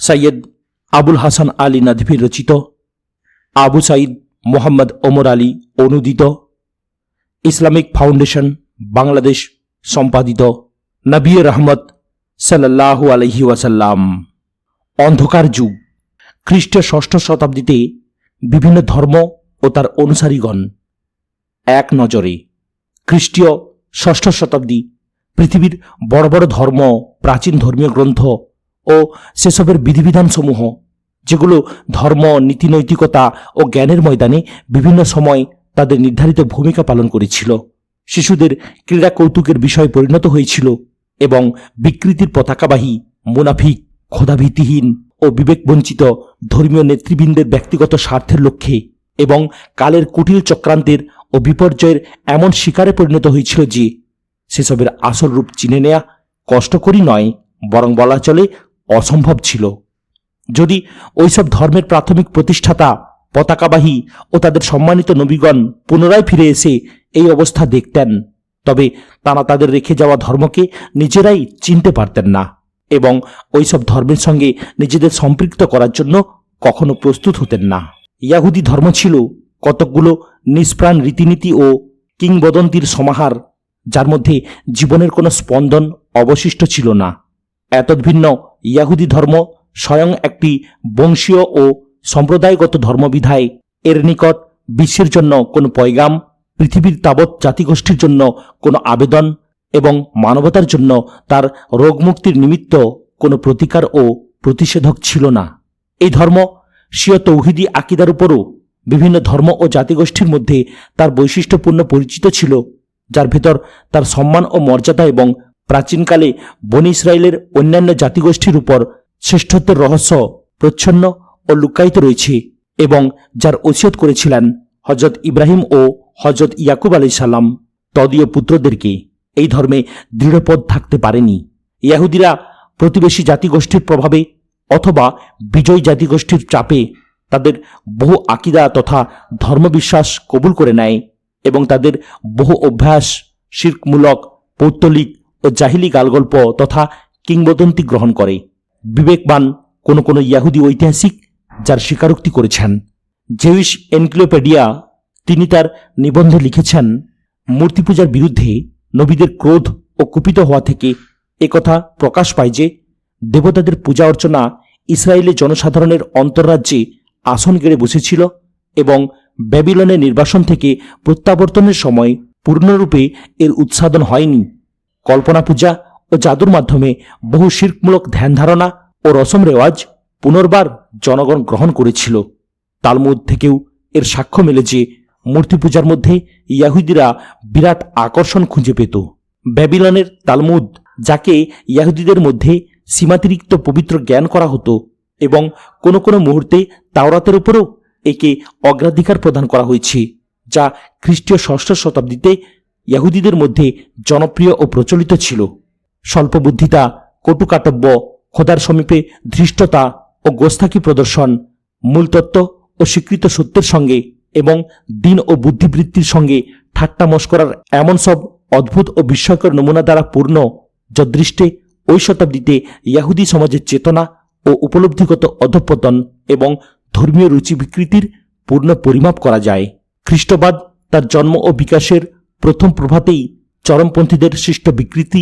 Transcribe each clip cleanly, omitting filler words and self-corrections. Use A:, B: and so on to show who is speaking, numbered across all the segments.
A: সৈয়দ আবুল হাসান আলী নাদভীর রচিত, আবু সাঈদ মোহাম্মদ ওমর আলী অনুদিত, Islamic foundation Bangladesh সম্পাদিত নবী রহমত সাল্লাল্লাহু আলাইহি ওয়াসাল্লাম। অন্ধকার যুগ। খ্রিস্টীয় ষষ্ঠ শতাব্দীতে বিভিন্ন ধর্ম ও তার অনুসারীগণ এক নজরে। খ্রিস্টীয় ষষ্ঠ শতাব্দী পৃথিবীর বড় বড় ধর্ম, প্রাচীন ধর্মীয় গ্রন্থ ও সেসবের বিধিবিধানসমূহ, যেগুলো ধর্ম, নীতিনৈতিকতা ও জ্ঞানের ময়দানে বিভিন্ন সময় তাদের নির্ধারিত ভূমিকা পালন করেছিল, শিশুদের ক্রীড়া কৌতুকের বিষয়ে পরিণত হয়েছিল এবং বিকৃতির পতাকাবাহী, মুনাফিক, খোদাভীতিহীন ও বিবেকবঞ্চিত ধর্মীয় নেতৃবৃন্দের ব্যক্তিগত স্বার্থের লক্ষ্যে এবং কালের কুটিল চক্রান্তের ও বিপর্যয়ের এমন শিকারে পরিণত হয়েছিল যে সেসবের আসল রূপ চিনে নেয়া কষ্টকরই নয়, বরং বলা চলে অসম্ভব ছিল। যদি ওইসব ধর্মের প্রাথমিক প্রতিষ্ঠাতা, পতাকাবাহী ও তাদের সম্মানিত নবীগণ পুনরায় ফিরে এসে এই অবস্থা দেখতেন, তবে তারা তাদের রেখে যাওয়া ধর্মকে নিজেরাই চিনতে পারতেন না এবং ওইসব ধর্মের সঙ্গে নিজেদের সম্পৃক্ত করার জন্য কখনো প্রস্তুত হতেন না। ইয়াহুদি ধর্ম ছিল কতকগুলো নিষ্প্রাণ রীতিনীতি ও কিংবদন্তির সমাহার, যার মধ্যে জীবনের কোনো স্পন্দন অবশিষ্ট ছিল না। এতদ্ভিন্ন ইয়াহুদি ধর্ম স্বয়ং একটি বংশীয় ও সম্প্রদায়গত ধর্মবিধায় এর নিকট বিশ্বের জন্য কোনো পয়গাম, পৃথিবীর তাবৎ জাতিগোষ্ঠীর জন্য কোনো আবেদন এবং মানবতার জন্য তার রোগমুক্তির নিমিত্ত কোনো প্রতিকার ও প্রতিষেধক ছিল না। এই ধর্ম স্বীয় তৌহিদি আকিদার উপরও বিভিন্ন ধর্ম ও জাতিগোষ্ঠীর মধ্যে তার বৈশিষ্ট্যপূর্ণ পরিচিত ছিল, যার ভেতর তার সম্মান ও মর্যাদা এবং প্রাচীনকালে বনি ইসরায়েলের অন্যান্য জাতিগোষ্ঠীর উপর শ্রেষ্ঠত্বের রহস্য প্রচ্ছন্ন ও লুকায়িত রয়েছে এবং যার ওসিয়ত করেছিলেন হযরত ইব্রাহিম ও হযরত ইয়াকুব আলাইহিস সালাম তদীয় পুত্রদেরকে। এই ধর্মে দৃঢ়পদ থাকতে পারেনি। ইয়াহুদিরা প্রতিবেশী জাতিগোষ্ঠীর প্রভাবে অথবা বিজয়ী জাতিগোষ্ঠীর চাপে তাদের বহু আকিদা তথা ধর্মবিশ্বাস কবুল করে নেয় এবং তাদের বহু অভ্যাস, শিরকমূলক, পৌত্তলিক ও জাহিলি গালগল্প তথা কিংবদন্তি গ্রহণ করে। বিবেকবান কোনো কোনো ইয়াহুদি ঐতিহাসিক যার স্বীকারোক্তি করেছেন। জেউইশ এনক্লোপেডিয়া তিনি তার নিবন্ধে লিখেছেন, মূর্তি পূজার বিরুদ্ধে নবীদের ক্রোধ ও কুপিত হওয়া থেকে একথা প্রকাশ পায় যে দেবতাদের পূজা অর্চনা ইসরায়েলের জনসাধারণের অন্তর্রাজ্যে আসন গেড়ে বসেছিল এবং ব্যাবিলনের নির্বাসন থেকে প্রত্যাবর্তনের সময় পূর্ণরূপে এর উৎসাদন হয়নি। কল্পনা পূজা ও জাদুর মাধ্যমে বহু শিরকমূলক ধ্যান ধারণা ও রসম রেওয়াজ পুনর্বার জনগণ গ্রহণ করেছিল। তালমুদ থেকেও এর সাক্ষ্য মেলে যে মূর্তি পূজার মধ্যে ইয়াহুদিরা বিরাট আকর্ষণ খুঁজে পেত। ব্যাবিলনের তালমুদ, যাকে ইয়াহুদিদের মধ্যে সীমাতিরিক্ত পবিত্র জ্ঞান করা হতো এবং কোনো কোনো মুহূর্তে তাওরাতের উপরও একে অগ্রাধিকার প্রদান করা হয়েছে, যা খ্রিস্টীয় ষষ্ঠ শতাব্দীতে ইয়াহুদিদের মধ্যে জনপ্রিয় ও প্রচলিত ছিল। স্বল্পবুদ্ধিতা, কটুকাটব্য, খোদার সমীপে ধৃষ্টতা ও গোস্তাকি প্রদর্শন, মূলতত্ত্ব ও স্বীকৃত সত্যের সঙ্গে এবং দিন ও বুদ্ধিবৃত্তির সঙ্গে ঠাট্টা মশকরার এমন সব অদ্ভুত ও বিস্ময়কর নমুনা দ্বারা পূর্ণ, যদৃষ্টে ওই শতাব্দীতে ইয়াহুদি সমাজের চেতনা ও উপলব্ধিগত অধঃপতন এবং ধর্মীয় রুচি বিকৃতির পূর্ণ পরিমাপ করা যায়। খ্রিস্টবাদ তার জন্ম ও বিকাশের প্রথম প্রভাতেই চরমপন্থীদের সৃষ্ট বিকৃতি,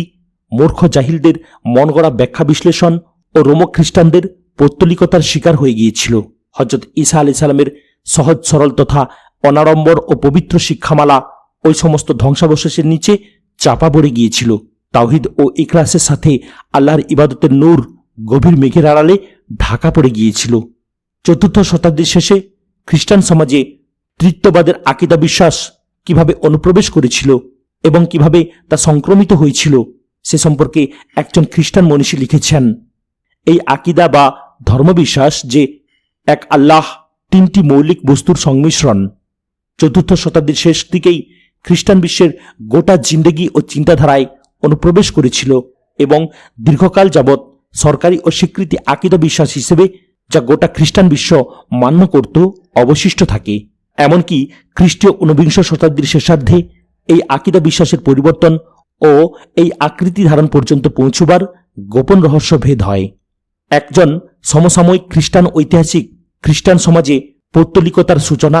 A: মূর্খ জাহিলদের মনগড়া ব্যাখ্যা বিশ্লেষণ ও রোম খ্রিস্টানদের পৌত্তলিকতার শিকার হয়ে গিয়েছিল। হযরত ঈসা আলাইহিস সালামের সহজ সরল তথা অনাড়ম্বর ও পবিত্র শিক্ষামালা ওই সমস্ত ধ্বংসাবশেষের নিচে চাপা পড়ে গিয়েছিল। তাওহীদ ও ইখলাসের সাথে আল্লাহর ইবাদতের নূর গভীর মেঘের আড়ালে ঢাকা পড়ে গিয়েছিল। চতুর্থ শতাব্দীর শেষে খ্রিস্টান সমাজে তৃতীয়বাদের আকিদা বিশ্বাস কিভাবে অনুপ্রবেশ করেছিল এবং কিভাবে তা সংক্রমিত হয়েছিল সে সম্পর্কে একজন খ্রিস্টান মনীষী লিখেছেন, এই আকিদা বা ধর্মবিশ্বাস যে এক আল্লাহ, তিনটি মৌলিক বস্তুর সংমিশ্রণ, চতুর্থ শতাব্দীর শেষ দিকেই খ্রিস্টান বিশ্বের গোটা জিন্দেগি ও চিন্তাধারায় অনুপ্রবেশ করেছিল এবং দীর্ঘকাল যাবৎ সরকারি ও স্বীকৃতি আকিদা বিশ্বাস হিসেবে, যা গোটা খ্রিস্টান বিশ্ব মান্য করত, অবশিষ্ট থাকে। এমনকি খ্রিস্টীয় ঊনবিংশ শতাব্দীর শেষার্ধে এই আকিদা বিশ্বাসের পরিবর্তন ও এই আকৃতি ধারণ পর্যন্ত পৌঁছবার গোপন রহস্য ভেদ হয়। একজন সমসাময়িক খ্রিস্টান ঐতিহাসিক খ্রিস্টান সমাজে পৌত্তলিকতার সূচনা,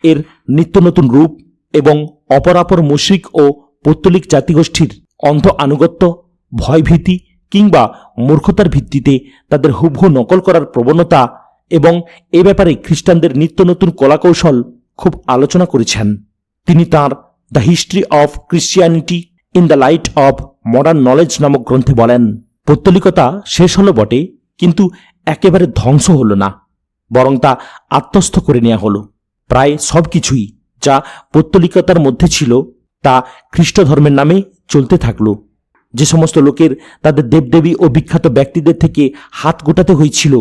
A: এর নিত্য নতুন রূপ এবং অপরাপর মুশরিক ও পৌত্তলিক জাতিগোষ্ঠীর অন্ধ আনুগত্য, ভয়ভীতি কিংবা মূর্খতার ভিত্তিতে তাদের হুবহু নকল করার প্রবণতা এবং এ ব্যাপারে খ্রিস্টানদের নিত্য নতুন কলাকৌশল খুব আলোচনা করেছেন। তিনি তাঁর the history of Christianity in the light of modern knowledge নামক গ্রন্থে বলেন, পৌত্তলিকতা শেষ হলো বটে, কিন্তু একেবারে ধ্বংস হলো না, বরং তা আত্মস্থ করে নেওয়া হলো। প্রায় সব কিছুই যা পৌত্তলিকতার মধ্যে ছিল তা খ্রিস্ট ধর্মের নামে চলতে থাকলো। যে সমস্ত লোকের তাদের দেবদেবী ও বিখ্যাত ব্যক্তিদের থেকে হাত গোটাতে হয়েছিল,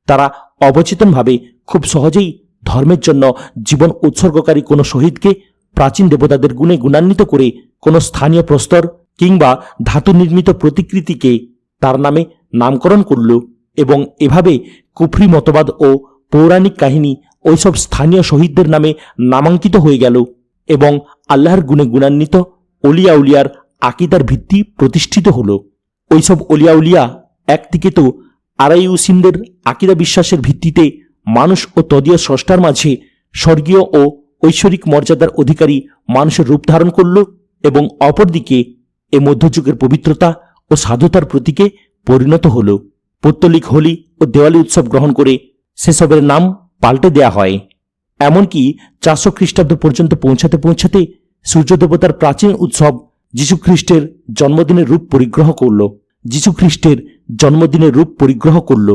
A: তারা অবচেতনভাবে খুব সহজেই ধর্মের জন্য জীবন উৎসর্গকারী কোনো শহীদকে প্রাচীন দেবতাদের গুণে গুণান্বিত করে কোনো স্থানীয় প্রস্তর কিংবা ধাতু নির্মিত প্রতিকৃতিকে তার নামে নামকরণ করল এবং এভাবে কুফরি মতবাদ ও পৌরাণিক কাহিনী ওইসব স্থানীয় শহীদদের নামে নামাঙ্কিত হয়ে গেল এবং আল্লাহর গুণে গুণান্বিত অলিয়া উলিয়ার আকিদার ভিত্তি প্রতিষ্ঠিত হল। ওইসব অলিয়া উলিয়া একদিকে তো আরাইউসিনদের আকিদা বিশ্বাসের ভিত্তিতে মানুষ ও তদীয় স্রষ্টার মাঝে স্বর্গীয় ও ঐশ্বরিক মর্যাদার অধিকারী মানুষের রূপ ধারণ করল এবং অপরদিকে এ মধ্যযুগের পবিত্রতা ও সাধুতার প্রতীকে পরিণত হল। পৌত্তলিক হোলি ও দেওয়ালি উৎসব গ্রহণ করে সেসবের নাম পাল্টে দেয়া হয়। এমনকি 400 খ্রিস্টাব্দ পর্যন্ত পৌঁছাতে পৌঁছাতে সূর্য দেবতার প্রাচীন উৎসব যীশুখ্রিস্টের জন্মদিনের রূপ পরিগ্রহ করল।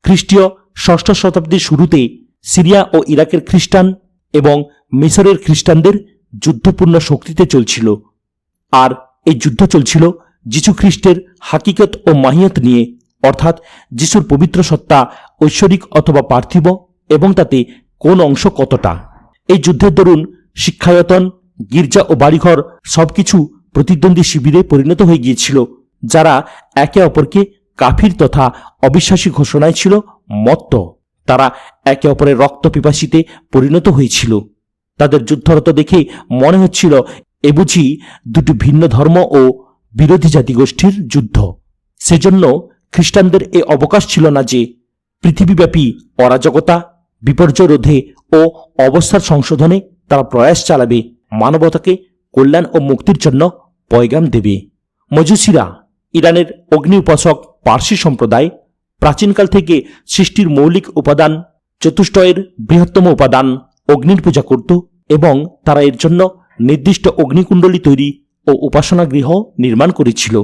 A: খ্রিস্টীয় 6ষ্ঠ শতাব্দীর শুরুতে সিরিয়া ও ইরাকের খ্রিস্টান এবং মিশরের খ্রিস্টানদের যুদ্ধপূর্ণ শক্তিতে চলছিল, আর এই যুদ্ধ চলছিল যীশুখ্রিস্টের হাকিকত ও মাহিয়ত নিয়ে, অর্থাৎ যিশুর পবিত্র সত্তা ঐশ্বরিক অথবা পার্থিব এবং তাতে কোন অংশ কতটা। এই যুদ্ধের দরুন শিক্ষায়তন, গির্জা ও বাড়িঘর সবকিছু প্রতিদ্বন্দ্বী শিবিরে পরিণত হয়ে গিয়েছিল, যারা একে অপরকে কাফির তথা অবিশ্বাসী ঘোষণায় ছিল মত্ত। তারা একে অপরের রক্ত পিপাসিতে পরিণত হয়েছিল। তাদের যুদ্ধরত দেখে মনে হচ্ছিল এ বুঝি দুটি ভিন্ন ধর্ম ও বিরোধী জাতিগোষ্ঠীর যুদ্ধ। সেজন্য খ্রিস্টানদের এ অবকাশ ছিল না যে পৃথিবীব্যাপী অরাজকতা, বিপর্যয় রোধে ও অবস্থার সংশোধনে তারা প্রয়াস চালাবে, মানবতাকে কল্যাণ ও মুক্তির জন্য পয়গাম দেবে। মজুসিরা, ইরানের অগ্নি উপাসক পার্সি সম্প্রদায়, প্রাচীনকাল থেকে সৃষ্টির মৌলিক উপাদান চতুষ্টয়ের বৃহত্তম উপাদান অগ্নির পূজা করত এবং তারা এর জন্য নির্দিষ্ট অগ্নিকুণ্ডলী তৈরি ও উপাসনা গৃহ নির্মাণ করেছিল।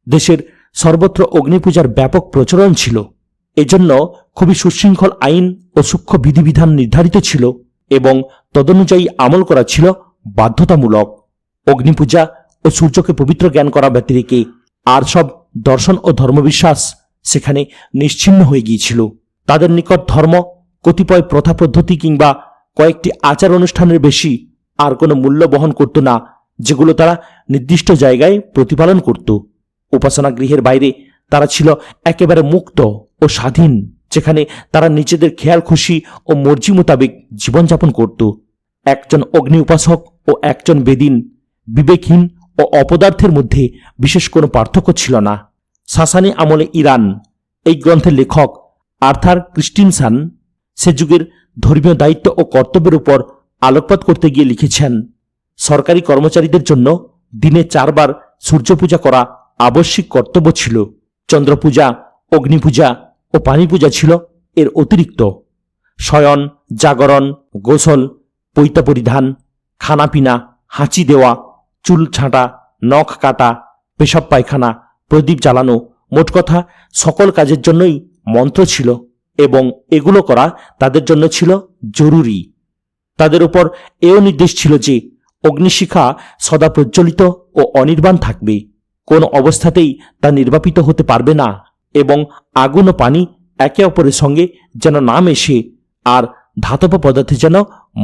A: দেশের সর্বত্র অগ্নিপূজার ব্যাপক প্রচলন ছিল। এজন্য খুবই সুশৃঙ্খল আইন ও সূক্ষ্ম বিধিবিধান নির্ধারিত ছিল এবং তদনুযায়ী আমল করা ছিল বাধ্যতামূলক। অগ্নিপূজা ও সূর্যকে পবিত্র জ্ঞান করা ব্যতিরেকে আর সব দর্শন ও ধর্মবিশ্বাস সেখানে নিশ্চিহ্ন হয়ে গিয়েছিল। তাদের নিকট ধর্ম কতিপয় প্রথা পদ্ধতি কিংবা কয়েকটি আচার অনুষ্ঠানের বেশি আর কোনো মূল্য বহন করত না, যেগুলো তারা নির্দিষ্ট জায়গায় প্রতিপালন করত। উপাসনা গৃহের বাইরে তারা ছিল একেবারে মুক্ত ও স্বাধীন, যেখানে তারা নিজেদের খেয়াল খুশি ও মর্জি মোতাবেক জীবনযাপন করত। একজন অগ্নি উপাসক ও একজন বেদিন, বিবেকহীন ও অপদার্থের মধ্যে বিশেষ কোনো পার্থক্য ছিল না। সাসানি আমলে ইরান, এই গ্রন্থের লেখক আর্থার ক্রিস্টিনসন সে যুগের ধর্মীয় দায়িত্ব ও কর্তব্যের উপর আলোকপাত করতে গিয়ে লিখেছেন, সরকারি কর্মচারীদের জন্য দিনে 4 বার সূর্য পূজা করা আবশ্যিক কর্তব্য ছিল। চন্দ্রপূজা, অগ্নিপূজা ও পানি পূজা ছিল এর অতিরিক্ত। শয়ন, জাগরণ, গোসল, পৈতা পরিধান, খানাপিনা, হাঁচি দেওয়া, চুল ছাঁটা, নখ কাটা, পেশাব পায়খানা, প্রদীপ জ্বালানো, মোট কথা সকল কাজের জন্যই মন্ত্র ছিল এবং এগুলো করা তাদের জন্য ছিল জরুরি। তাদের উপর এও নির্দেশ ছিল যে অগ্নিশিখা সদা প্রজ্বলিত ও অনির্বাণ থাকবে, কোন অবস্থাতেই তা নির্বাপিত হতে পারবে না এবং আগুন ও পানি একে অপরের সঙ্গে যেন না মেশে আর ধাতব পদার্থে যেন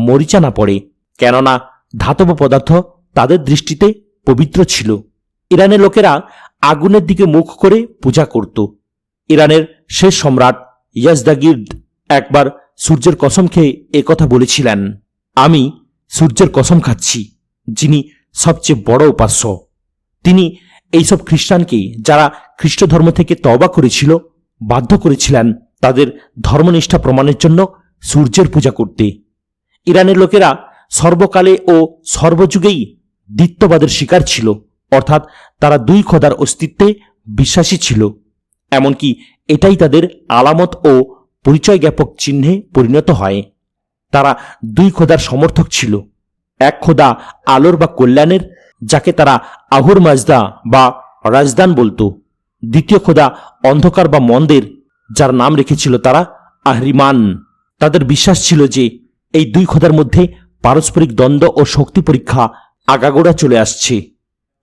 A: মরিচা না পড়ে, কেননা ধাতব পদার্থ তাদের দৃষ্টিতে পবিত্র ছিল। ইরানের লোকেরা আগুনের দিকে মুখ করে পূজা করত। ইরানের শেষ সম্রাট ইয়াজদাগির্দ একবার সূর্যের কসম খেয়ে একথা বলেছিলেন, আমি সূর্যের কসম খাচ্ছি, যিনি সবচেয়ে বড় উপাস্য। তিনি এইসব খ্রিস্টানকে, যারা খ্রিস্ট ধর্ম থেকে তওবা করেছিল বাধ্য করেছিলেন তাদের ধর্মনিষ্ঠা প্রমাণের জন্য সূর্যের পূজা করতে। ইরানের লোকেরা সর্বকালে ও সর্বযুগেই দ্বিত্ববাদের শিকার ছিল, অর্থাৎ তারা দুই খোদার অস্তিত্বে বিশ্বাসী ছিল। এমনকি এটাই তাদের আলামত ও পরিচয় জ্ঞাপক চিহ্নে পরিণত হয়। তারা দুই খোদার সমর্থক ছিল। এক খোদা আলোর বা কল্যাণের, যাকে তারা আহুর মাজদা বা রাজদান বলতো। দ্বিতীয় খোদা অন্ধকার বা মন্দের, যার নাম রেখেছিল তারা আহরিমান। তাদের বিশ্বাস ছিল যে এই দুই খোদার মধ্যে পারস্পরিক দ্বন্দ্ব ও শক্তি পরীক্ষা আগাগোড়া চলে আসছে।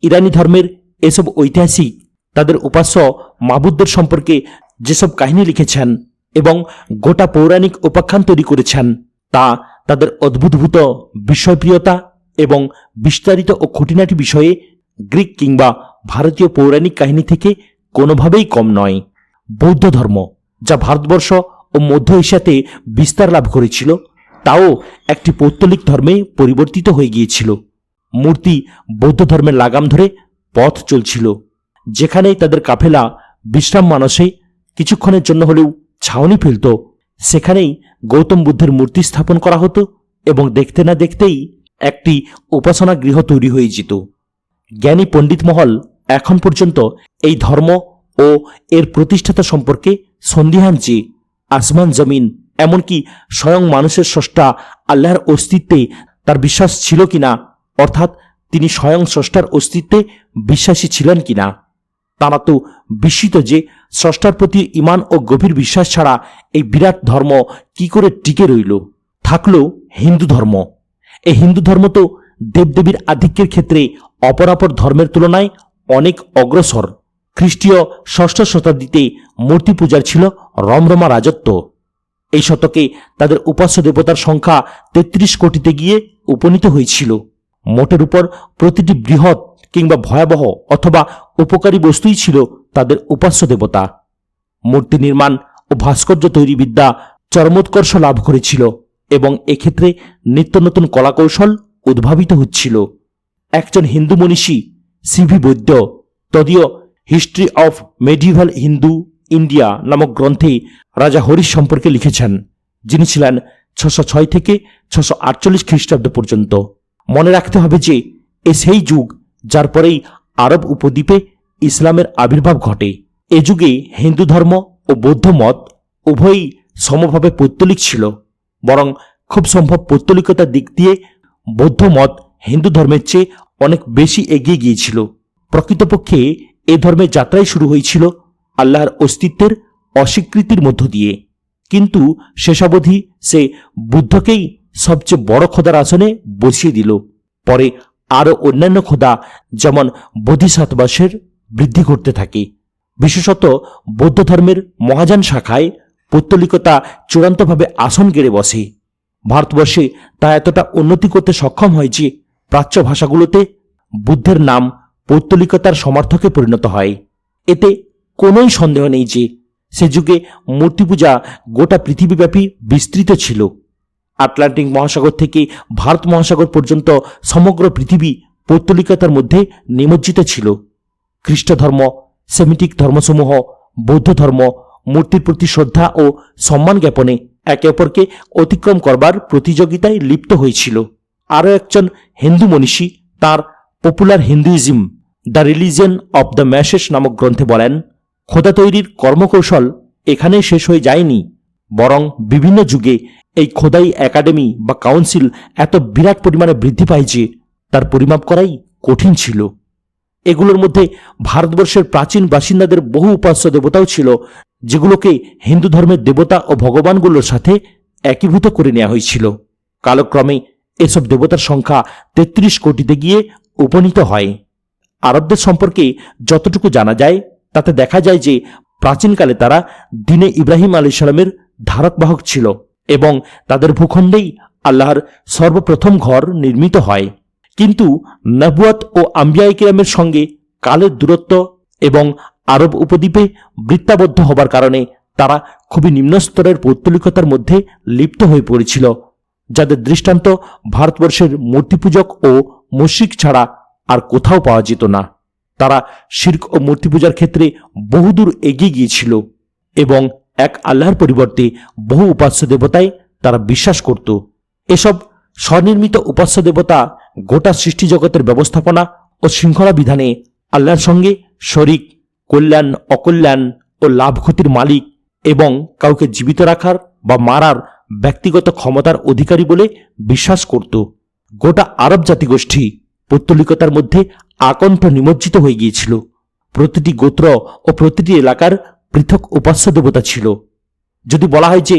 A: ইরানি ধর্মের এসব ঐতিহাসিক তাদের উপাস্য মাবুদদের সম্পর্কে যেসব কাহিনী লিখেছেন এবং গোটা পৌরাণিক উপাখ্যান তৈরি করেছেন, তা তাদের অদ্ভুতভূত বিষয়প্রিয়তা এবং বিস্তারিত ও খুঁটিনাটি বিষয়ে গ্রিক কিংবা ভারতীয় পৌরাণিক কাহিনী থেকে কোনোভাবেই কম নয়। বৌদ্ধ ধর্ম, যা ভারতবর্ষ ও মধ্য এশিয়াতে বিস্তার লাভ করেছিল, তাও একটি পৌত্তলিক ধর্মে পরিবর্তিত হয়ে গিয়েছিল। মূর্তি বৌদ্ধ ধর্মের লাগাম ধরে পথ চলছিল। যেখানেই তাদের কাফেলা বিশ্রাম মানসে কিছুক্ষণের জন্য হলেও ছাউনি ফেলত, সেখানেই গৌতম বুদ্ধের মূর্তি স্থাপন করা হতো এবং দেখতে না দেখতেই একটি উপাসনা গৃহ তৈরি হয়ে যেত। জ্ঞানী পণ্ডিত মহল এখন পর্যন্ত এই ধর্ম ও এর প্রতিষ্ঠাতা সম্পর্কে সন্দিহান যে আসমান জমিন, এমনকি স্বয়ং মানুষের স্রষ্টা আল্লাহর অস্তিত্বে তার বিশ্বাস ছিল কিনা, অর্থাৎ তিনি স্বয়ং স্রষ্টার অস্তিত্বে বিশ্বাসী ছিলেন কিনা। তারা তো বিস্মিত যে স্রষ্টার প্রতি ঈমান ও গভীর বিশ্বাস ছাড়া এই বিরাট ধর্ম কি করে টিকে রইল। থাকলো হিন্দু ধর্ম। এই হিন্দু ধর্ম তো দেবদেবীর আধিক্যের ক্ষেত্রে অপরাপর ধর্মের তুলনায় অনেক অগ্রসর। খ্রিস্টীয় ষষ্ঠ শতাব্দীতে মূর্তি পূজার ছিল রমরমা রাজত্ব। এই শতকে তাদের উপাস্য দেবতার সংখ্যা ৩৩ কোটিতে গিয়ে উপনীত হয়েছিল। মোটের উপর প্রতিটি বৃহৎ কিংবা ভয়াবহ অথবা উপকারী বস্তুই ছিল তাদের উপাস্য দেবতা। মূর্তি নির্মাণ ও ভাস্কর্য তৈরি বিদ্যা চরমোৎকর্ষ লাভ করেছিল এবং এক্ষেত্রে নিত্য নতুন কলাকৌশল উদ্ভাবিত হচ্ছিল। একজন হিন্দু মনীষী সিভি বৈদ্য তদীয় history of medieval Hindu India নামক গ্রন্থে রাজা হরিশ সম্পর্কে লিখেছেন, যিনি ছিলেন ৬০৬ থেকে ৬৪৮ খ্রিস্টাব্দ পর্যন্ত। মনে রাখতে হবে যে এ সেই যুগ যার পরেই আরব উপদ্বীপে ইসলামের আবির্ভাব ঘটে। এ যুগে হিন্দু ধর্ম ও বৌদ্ধ মত উভয়ই সমভাবে পৌত্তলিক ছিল, বরং খুব সম্ভব পৌত্তলিকতার দিক দিয়ে বৌদ্ধ মত হিন্দু ধর্মের চেয়ে অনেক বেশি এগিয়ে গিয়েছিল। প্রকৃতপক্ষে এ ধর্মের যাত্রাই শুরু হয়েছিল আল্লাহর অস্তিত্বের অস্বীকৃতির মধ্য দিয়ে, কিন্তু শেষাবধি সে বুদ্ধকেই সবচেয়ে বড় খোদার আসনে বসিয়ে দিল। পরে আরও অন্যান্য খোদা যেমন বোধিসত্ত্বের বৃদ্ধি করতে থাকে। বিশেষত বৌদ্ধ ধর্মের মহাযান শাখায় পৌত্তলিকতা চূড়ান্তভাবে আসন গেড়ে বসে। ভারতবর্ষে তা এতটা উন্নতি করতে সক্ষম হয় যে প্রাচ্য ভাষাগুলোতে বুদ্ধের নাম পৌত্তলিকতার সমার্থকে পরিণত হয়। এতে কোনোই সন্দেহ নেই যে সে যুগে মূর্তি পূজা গোটা পৃথিবীব্যাপী বিস্তৃত ছিল। আটলান্টিক মহাসাগর থেকে ভারত মহাসাগর পর্যন্ত সমগ্র পৃথিবী পৌত্তলিকতার মধ্যে নিমজ্জিত ছিল। খ্রিস্ট ধর্ম, সেমিটিক ধর্মসমূহ, বৌদ্ধ ধর্ম মূর্তির প্রতি শ্রদ্ধা ও সম্মান জ্ঞাপনে একে অপরকে অতিক্রম করবার প্রতিযোগিতায় লিপ্ত হয়েছিল। আরও একজন হিন্দু মনীষী তার popular Hinduism the religion of the masses নামক গ্রন্থে বলেন, খোদা তৈরির কর্মকৌশল এখানে শেষ হয়ে যায়নি, বরং বিভিন্ন যুগে এই খোদাই একাডেমি বা কাউন্সিল এত বিরাট পরিমাণে বৃদ্ধি পায় যে তার পরিমাপ করাই কঠিন ছিল। এগুলোর মধ্যে ভারতবর্ষের প্রাচীন বাসিন্দাদের বহু উপাস্য দেবতাও ছিল, যেগুলোকে হিন্দু ধর্মের দেবতা ও ভগবানগুলোর সাথে একীভূত করে নেওয়া হয়েছিল। কালক্রমে এসব দেবতার সংখ্যা ৩৩ কোটিতে গিয়ে উপনীত হয়। আরবদের সম্পর্কে যতটুকু জানা যায় তাতে দেখা যায় যে প্রাচীনকালে তারা দিনে ইব্রাহিম আলাইহিস সালামের ধারকবাহক ছিল এবং তাদের ভূখণ্ডেই আল্লাহর সর্বপ্রথম ঘর নির্মিত হয়। কিন্তু নবুয়াত ও আম্বিয়ায়ে কিরামের সঙ্গে কালের দূরত্ব এবং আরব উপদ্বীপে বৃত্তাবদ্ধ হবার কারণে তারা খুবই নিম্ন স্তরের পৌত্তলিকতার মধ্যে লিপ্ত হয়ে পড়েছিল, যাদের দৃষ্টান্ত ভারতবর্ষের মূর্তিপূজক ও মুশরিক ছাড়া আর কোথাও পাওয়া যেত না। তারা শিরক ও মূর্তি পূজার ক্ষেত্রে বহুদূর এগিয়ে গিয়েছিল। এবং এক আল্লাহর পরিবর্তে বহু উপাস্য দেবতায় তারা বিশ্বাস করত। এসব স্বনির্মিত উপাস্য দেবতা গোটা সৃষ্টি জগতের ব্যবস্থাপনা ও শৃঙ্খলা বিধানে আল্লাহর সঙ্গে শরিক, কল্যাণ অকল্যাণ ও লাভ ক্ষতির মালিক এবং কাউকে জীবিত রাখার বা মারার ব্যক্তিগত ক্ষমতার অধিকারী বলে বিশ্বাস করত। গোটা আরব জাতিগোষ্ঠী পৌত্তলিকতার মধ্যে আকণ্ঠ নিমজ্জিত হয়ে গিয়েছিল। প্রতিটি গোত্র ও প্রতিটি এলাকার পৃথক উপাস্য দেবতা ছিল। যদি বলা হয় যে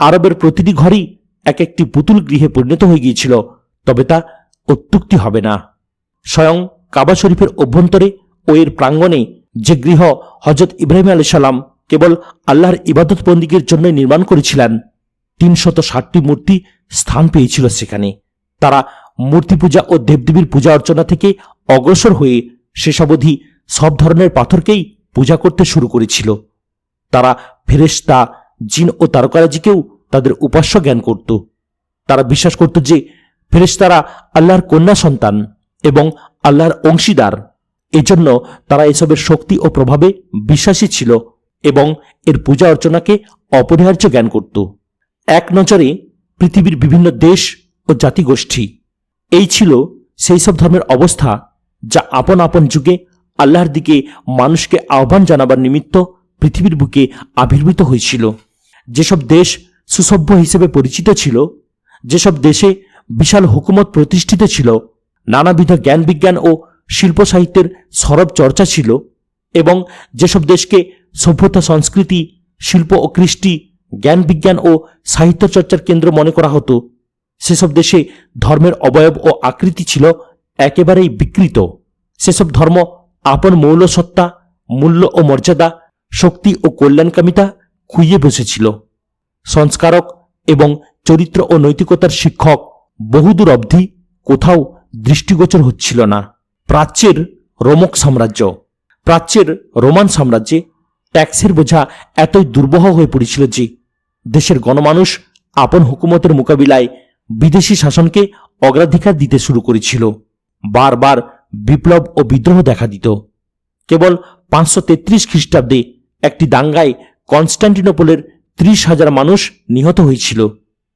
A: আরবের প্রতিটি ঘরই এক একটি পুতুল গৃহে পরিণত হয়ে গিয়েছিল, তবে তা অত্যুক্তি হবে না। স্বয়ং কাবা শরীফের অভ্যন্তরে ও এর প্রাঙ্গণে যে গৃহ হজরত ইব্রাহিম আলাইহিস সালাম কেবল আল্লাহর ইবাদত বন্দিগির জন্য নির্মাণ করেছিলেন, 360টি মূর্তি স্থান পেয়েছিল সেখানে। তারা মূর্তি পূজা ও দেবদেবীর পূজা অর্চনা থেকে অগ্রসর হয়ে শেষ অবধি সব ধরনের পাথরকেই পূজা করতে শুরু করেছিল। তারা ফেরেশতা, জিন ও তারকারাজিকেও তাদের উপাস্য জ্ঞান করত। তারা বিশ্বাস করত যে ফেরেশতারা আল্লাহর কন্যা সন্তান এবং আল্লাহর অংশীদার। এজন্য তারা এসবের শক্তি ও প্রভাবে বিশ্বাসী ছিল এবং এর পূজা অর্চনাকে অপরিহার্য জ্ঞান করত। এক নজরে পৃথিবীর বিভিন্ন দেশ ও জাতিগোষ্ঠী, এই ছিল সেই সব ধর্মের অবস্থা যা আপন আপন যুগে আল্লাহর দিকে মানুষকে আহ্বান জানাবার নিমিত্ত পৃথিবীর বুকে আবির্ভূত হয়েছিল। যেসব দেশ সুসভ্য হিসেবে পরিচিত ছিল, যেসব দেশে বিশাল হুকুমত প্রতিষ্ঠিত ছিল, নানাবিধ জ্ঞান বিজ্ঞান ও শিল্প সাহিত্যের সরব চর্চা ছিল, এবং যেসব দেশকে সভ্যতা, সংস্কৃতি, শিল্প ও কৃষ্টি, জ্ঞান বিজ্ঞান ও সাহিত্য চর্চার কেন্দ্র মনে করা হতো, সেসব দেশে ধর্মের অবয়ব ও আকৃতি ছিল একেবারেই বিকৃত। সেসব ধর্ম আপন মৌলসত্তা, মূল্য ও মর্যাদা, শক্তি ও কল্যাণকামিতা খুইয়ে বসেছিল। সংস্কারক এবং চরিত্র ও নৈতিকতার শিক্ষক বহুদূর অবধি কোথাও দৃষ্টিগোচর হচ্ছিল না। প্রাচ্যের রোমক সাম্রাজ্য, প্রাচ্যের রোমান সাম্রাজ্যে ট্যাক্সের বোঝা এতই দুর্বহ হয়ে পড়েছিল যে দেশের গণমানুষ আপন হুকুমতের মোকাবিলায় বিদেশি শাসনকে অগ্রাধিকার দিতে শুরু করেছিল। বারবার বিপ্লব ও বিদ্রোহ দেখা দিত। কেবল 533 খ্রিস্টাব্দে একটি দাঙ্গায় কনস্টান্টিনোপলের 30,000 মানুষ নিহত হয়েছিল।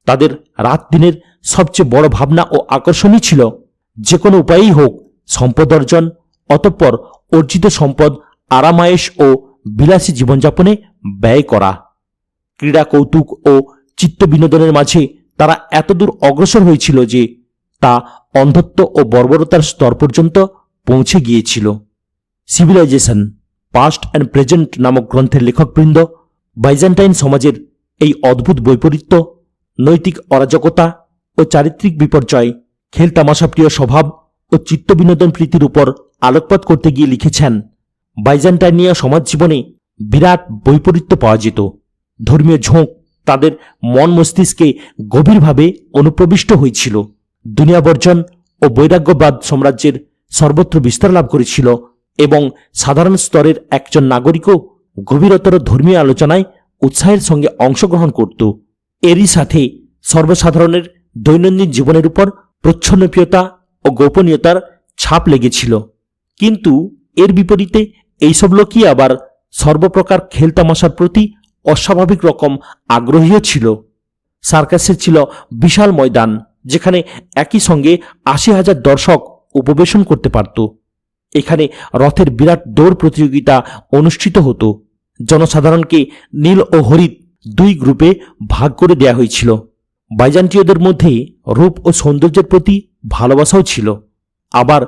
A: তাদের রাত দিনের সবচেয়ে বড় ভাবনা ও আকর্ষণই ছিল যে কোনো উপায়েই হোক সম্পদ অর্জন, অতঃপর অর্জিত সম্পদ আরামায়েশ ও বিলাসী জীবনযাপনে ব্যয় করা। ক্রীড়া, কৌতুক ও চিত্ত বিনোদনের মাঝে তারা এতদূর অগ্রসর হয়েছিল যে তা অন্ধত্ব ও বর্বরতার স্তর পর্যন্ত পৌঁছে গিয়েছিল। সিভিলাইজেশন পাস্ট অ্যান্ড প্রেজেন্ট নামক গ্রন্থের লেখকবৃন্দ বাইজেন্টাইন সমাজের এই অদ্ভুত বৈপরীত্য, নৈতিক অরাজকতা ও চারিত্রিক বিপর্যয়, খেলতামাশাপ্রিয় স্বভাব ও চিত্ত বিনোদন প্রীতির উপর আলোকপাত করতে গিয়ে লিখেছেন, বাইজেন্টাইনীয় সমাজ জীবনে বিরাট বৈপরীত্য পাওয়া যেত। ধর্মীয় ঝোঁক তাদের মন মস্তিষ্কে গভীরভাবে অনুপ্রবিষ্ট হয়েছিল। দুনিয়া বর্জন ও বৈরাগ্যবাদ সাম্রাজ্যের সর্বত্র বিস্তার লাভ করেছিল এবং সাধারণ স্তরের একজন নাগরিকও গভীরতর ধর্মীয় আলোচনায় উৎসাহের সঙ্গে অংশগ্রহণ করত। এরই সাথে সর্বসাধারণের দৈনন্দিন জীবনের উপর প্রচ্ছন্নপ্রিয়তা ও গোপনীয়তার ছাপ লেগেছিল। কিন্তু এর বিপরীতে এইসব লোকই আবার সর্বপ্রকার খেলতামাশার প্রতি অস্বাভাবিক রকম আগ্রহীও ছিল। সার্কাসের ছিল বিশাল ময়দান, যেখানে একই সঙ্গে 80,000 দর্শক উপবেশন করতে পারত। এখানে রথের বিরাট দৌড় প্রতিযোগিতা অনুষ্ঠিত হতো। জনসাধারণকে নীল ও হরিৎ দুই গ্রুপে ভাগ করে দেয়া হয়েছিল। বাইজান্তীয়দের মধ্যে রূপ ও সৌন্দর্যের প্রতি ভালোবাসাও ছিল, আবার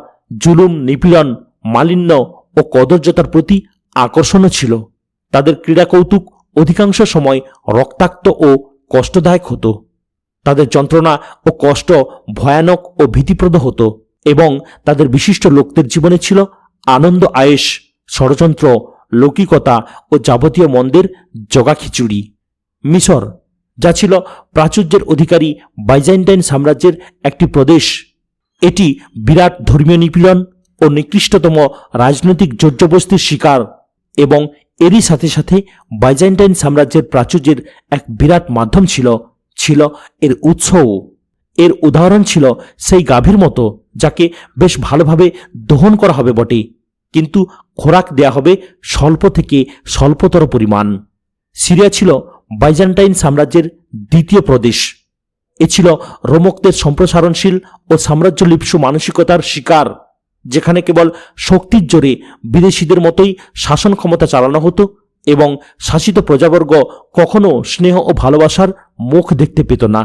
A: জুলুম, নিপীড়ন, মালিন্য ও কদর্যতার প্রতি আকর্ষণও ছিল। তাদের ক্রীড়া কৌতুক অধিকাংশ সময় রক্তাক্ত ও কষ্টদায়ক হতো। তাদের যন্ত্রণা ও কষ্ট ভয়ানক ও ভীতিপ্রদ হতো এবং তাদের বিশিষ্ট লোকদের জীবনে ছিল আনন্দ, আয়েশ, ষড়যন্ত্র, লৌকিকতা ও যাবতীয় মন্দের জগাখিচুড়ি। মিশর, যা ছিল প্রাচুর্যের অধিকারী বাইজেন্টাইন সাম্রাজ্যের একটি প্রদেশ, এটি বিরাট ধর্মীয় নিপীড়ন ও নিকৃষ্টতম রাজনৈতিক জর্জবস্তির শিকার এবং এরই সাথে সাথে বাইজেন্টাইন সাম্রাজ্যের প্রাচুর্যের এক বিরাট মাধ্যম ছিল এর উৎসও। এর উদাহরণ ছিল সেই গাভীর মতো, যাকে বেশ ভালোভাবে দহন করা হবে বটে, কিন্তু খোরাক দেয়া হবে স্বল্প থেকে স্বল্পতর পরিমাণ। সিরিয়া ছিল বাইজেন্টাইন সাম্রাজ্যের দ্বিতীয় প্রদেশ। এ ছিল রোমকদের সম্প্রসারণশীল ও সাম্রাজ্যলিপ্সু মানসিকতার শিকার, যেখানে কেবল শক্তির জোরে বিদেশিদের মতোই শাসন ক্ষমতা চালানো হতো এবং শাসিত প্রজাবর্গ কখনো স্নেহ ও ভালোবাসার মুখ দেখতে পেত না।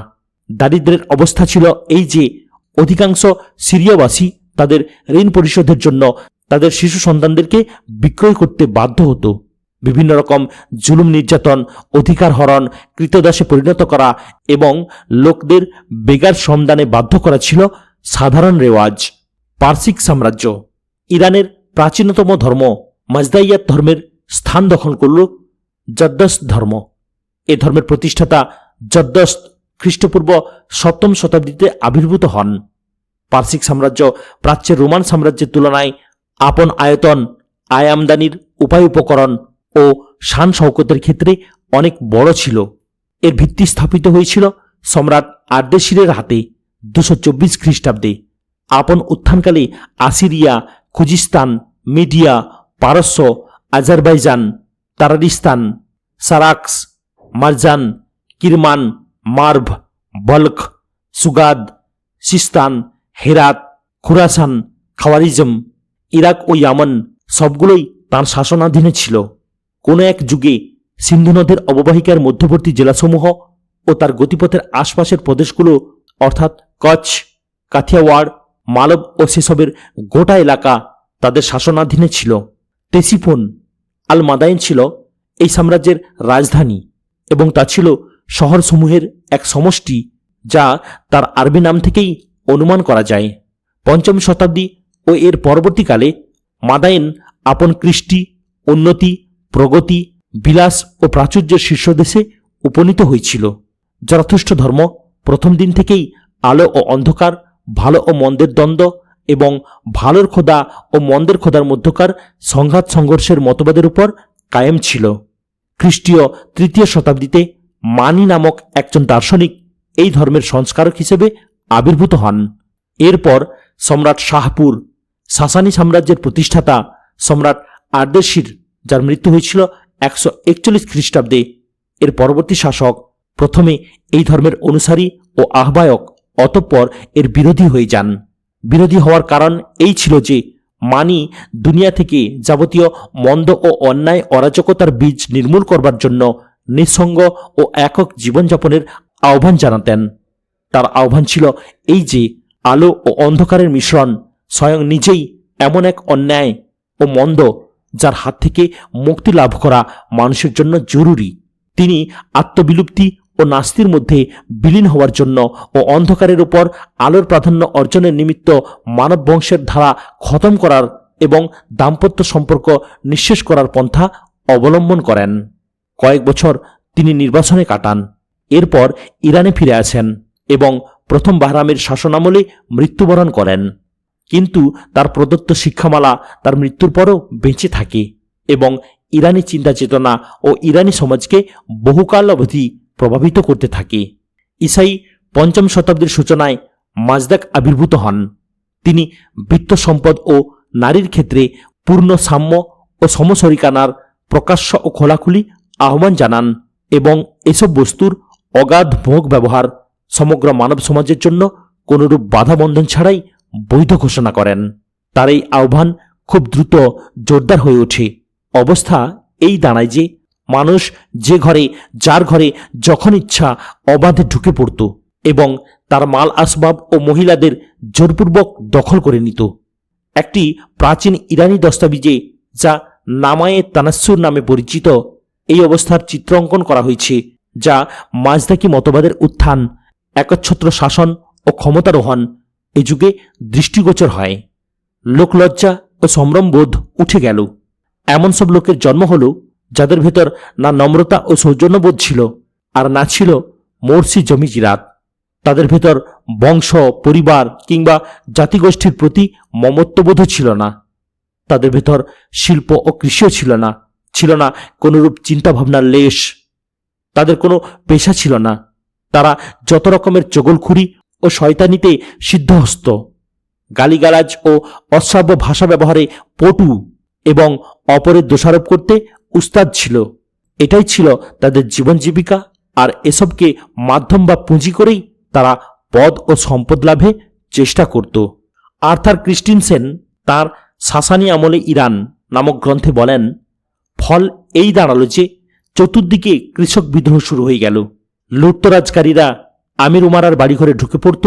A: দারিদ্র্যের অবস্থা ছিল এই যে অধিকাংশ সিরিয়াবাসী তাদের ঋণ পরিশোধের জন্য তাদের শিশু সন্তানদেরকে বিক্রয় করতে বাধ্য হতো। বিভিন্ন রকম জুলুম নির্যাতন, অধিকার হরণ, কৃতদাসে পরিণত করা এবং লোকদের বেগার শ্রমদানে বাধ্য করা ছিল সাধারণ রেওয়াজ। পারসিক সাম্রাজ্য। ইরানের প্রাচীনতম ধর্ম মাজদাইয়াত ধর্মের স্থান দখল করল জরদস্ত ধর্ম। এ ধর্মের প্রতিষ্ঠাতা জরদস্ত খ্রিস্টপূর্ব 7ম শতাব্দীতে আবির্ভূত হন। পারসিক সাম্রাজ্য প্রাচ্যের রোমান সাম্রাজ্যের তুলনায় আপন আয়তন, আয় আমদানির উপায় উপকরণ ও শান শৌকতের ক্ষেত্রে অনেক বড় ছিল। এর ভিত্তি স্থাপিত হয়েছিল সম্রাট আর্দেশিরের হাতে 224 খ্রিস্টাব্দে। আপন উত্থানকালে আসিরিয়া, খুজিস্তান, মিডিয়া, পারস্য, আজারবাইজান, তারারিস্তান, সারাক্স, মারজান, কিরমান, মার্ভ, বলখ, সুগাদ, সিস্তান, হেরাত, খুরাসান, খাওয়ারিজম, ইরাক ও ইয়ামন সবগুলোই তাঁর শাসনাধীনে ছিল। কোনো এক যুগে সিন্ধু নদের অববাহিকার মধ্যবর্তী জেলাসমূহ ও তার গতিপথের আশপাশের প্রদেশগুলো অর্থাৎ কচ্ছ, কাথিয়াওয়াড়, মালব ও সেসবের গোটা এলাকা তাদের শাসনাধীনে ছিল। তেসিফোন আল মাদাইন ছিল এই সাম্রাজ্যের রাজধানী এবং তা ছিল শহরসমূহের এক সমষ্টি, যা তার আরবি নাম থেকেই অনুমান করা যায়। 5ম শতাব্দী ও এর পরবর্তীকালে মাদাইন আপন কৃষ্টি, উন্নতি, প্রগতি, বিলাস ও প্রাচুর্যের শীর্ষদেশে উপনীত হয়েছিল। জরথুস্ট্র ধর্ম প্রথম দিন থেকেই আলো ও অন্ধকার, ভালো ও মন্দের দ্বন্দ্ব এবং ভালোর খোদা ও মন্দের খোদার মধ্যকার সংঘাত সংঘর্ষের মতবাদের উপর কায়েম ছিল। খ্রিস্টীয় 3য় শতাব্দীতে মানি নামক একজন দার্শনিক এই ধর্মের সংস্কারক হিসেবে আবির্ভূত হন। এরপর সম্রাট শাহপুর, সাসানি সাম্রাজ্যের প্রতিষ্ঠাতা সম্রাট আর্দেশির, যার মৃত্যু হয়েছিল 141 খ্রিস্টাব্দে, এর পরবর্তী শাসক প্রথমে এই ধর্মের অনুসারী ও আহ্বায়ক, অতঃপর এর বিরোধী হয়ে যান। বিরোধী হওয়ার কারণ এই ছিল যে মানি দুনিয়া থেকে যাবতীয় মন্দ ও অন্যায় অরাজকতার বীজ নির্মূল করবার জন্য নিঃসঙ্গ ও একক জীবনযাপনের আহ্বান জানাতেন। তার আহ্বান ছিল এই যে আলো ও অন্ধকারের মিশ্রণ স্বয়ং নিজেই এমন এক অন্যায় ও মন্দ যার হাত থেকে মুক্তি লাভ করা মানুষের জন্য জরুরি। তিনি আত্মবিলুপ্তি ও নাস্তির মধ্যে বিলীন হওয়ার জন্য ও অন্ধকারের উপর আলোর প্রাধান্য অর্জনের নিমিত্ত মানব বংশের ধারা খতম করার এবং দাম্পত্য সম্পর্ক নিঃশেষ করার পন্থা অবলম্বন করেন। কয়েক বছর তিনি নির্বাসনে কাটান। এরপর ইরানে ফিরে আসেন এবং প্রথম বাহরামের শাসনামলে মৃত্যুবরণ করেন। কিন্তু তার প্রদত্ত শিক্ষামালা তার মৃত্যুর পরও বেঁচে থাকে এবং ইরানি চিন্তা চেতনা ও ইরানি সমাজকে বহুকাল অবধি প্রভাবিত করতে থাকে। ইসাই 5ম শতাব্দীর সূচনায় মাজদাক আবির্ভূত হন। তিনি বৃত্ত সম্পদ ও নারীর ক্ষেত্রে পূর্ণ সাম্য ও সমশরিকানার প্রকাশ্য ও খোলাখুলি আহ্বান জানান এবং এসব বস্তুর অগাধ ভোগ ব্যবহার সমগ্র মানব সমাজের জন্য কোনরূপ বাধা বন্ধন ছাড়াই বৈধ ঘোষণা করেন। তার এই আহ্বান খুব দ্রুত জোরদার হয়ে ওঠে। অবস্থা এই দাঁড়ায় যে মানুষ যে ঘরে যার ঘরে যখন ইচ্ছা অবাধে ঢুকে পড়ত এবং তার মাল আসবাব ও মহিলাদের জোরপূর্বক দখল করে নিত। একটি প্রাচীন ইরানি দস্তাবিজে, যা নামায়ে তানাসসুর নামে পরিচিত, এই অবস্থার চিত্র অঙ্কন করা হয়েছে, যা মাজদাকি মতবাদের উত্থান, একচ্ছত্র শাসন ও ক্ষমতারোহণ এ যুগে দৃষ্টিগোচর হয়। লোকলজ্জা ও সম্ভ্রমবোধ উঠে গেল। এমন সব লোকের জন্ম হল যাদের ভেতর না নম্রতা ও সৌজন্যবোধ ছিল, আর না ছিল মর্সি জমিজিরাত। তাদের ভেতর বংশ, পরিবার কিংবা জাতিগোষ্ঠীর প্রতি মমত্ববোধও ছিল না। তাদের ভেতর শিল্প ও কৃষিও ছিল না, ছিল না কোনরূপ চিন্তাভাবনার লেশ। তাদের কোনো পেশা ছিল না। তারা যত রকমের চগলখুরি ও শয়তানিতে সিদ্ধহস্ত, গালিগালাজ ও অশ্রাব্য ভাষা ব্যবহারে পটু এবং অপরের দোষারোপ করতে উস্তাদ ছিল। এটাই ছিল তাদের জীবন জীবিকা, আর এসবকে মাধ্যম বা পুঁজি করেই তারা পদ ও সম্পদ লাভে চেষ্টা করত। আর্থার ক্রিস্টিনসেন তার সাসানি আমলে ইরান নামক গ্রন্থে বলেন, ফল এই দাঁড়ালো যে চতুর্দিকে কৃষক বিদ্রোহ শুরু হয়ে গেল। লুটতরাজকারীরা আমির উমারার বাড়িঘরে ঢুকে পড়ত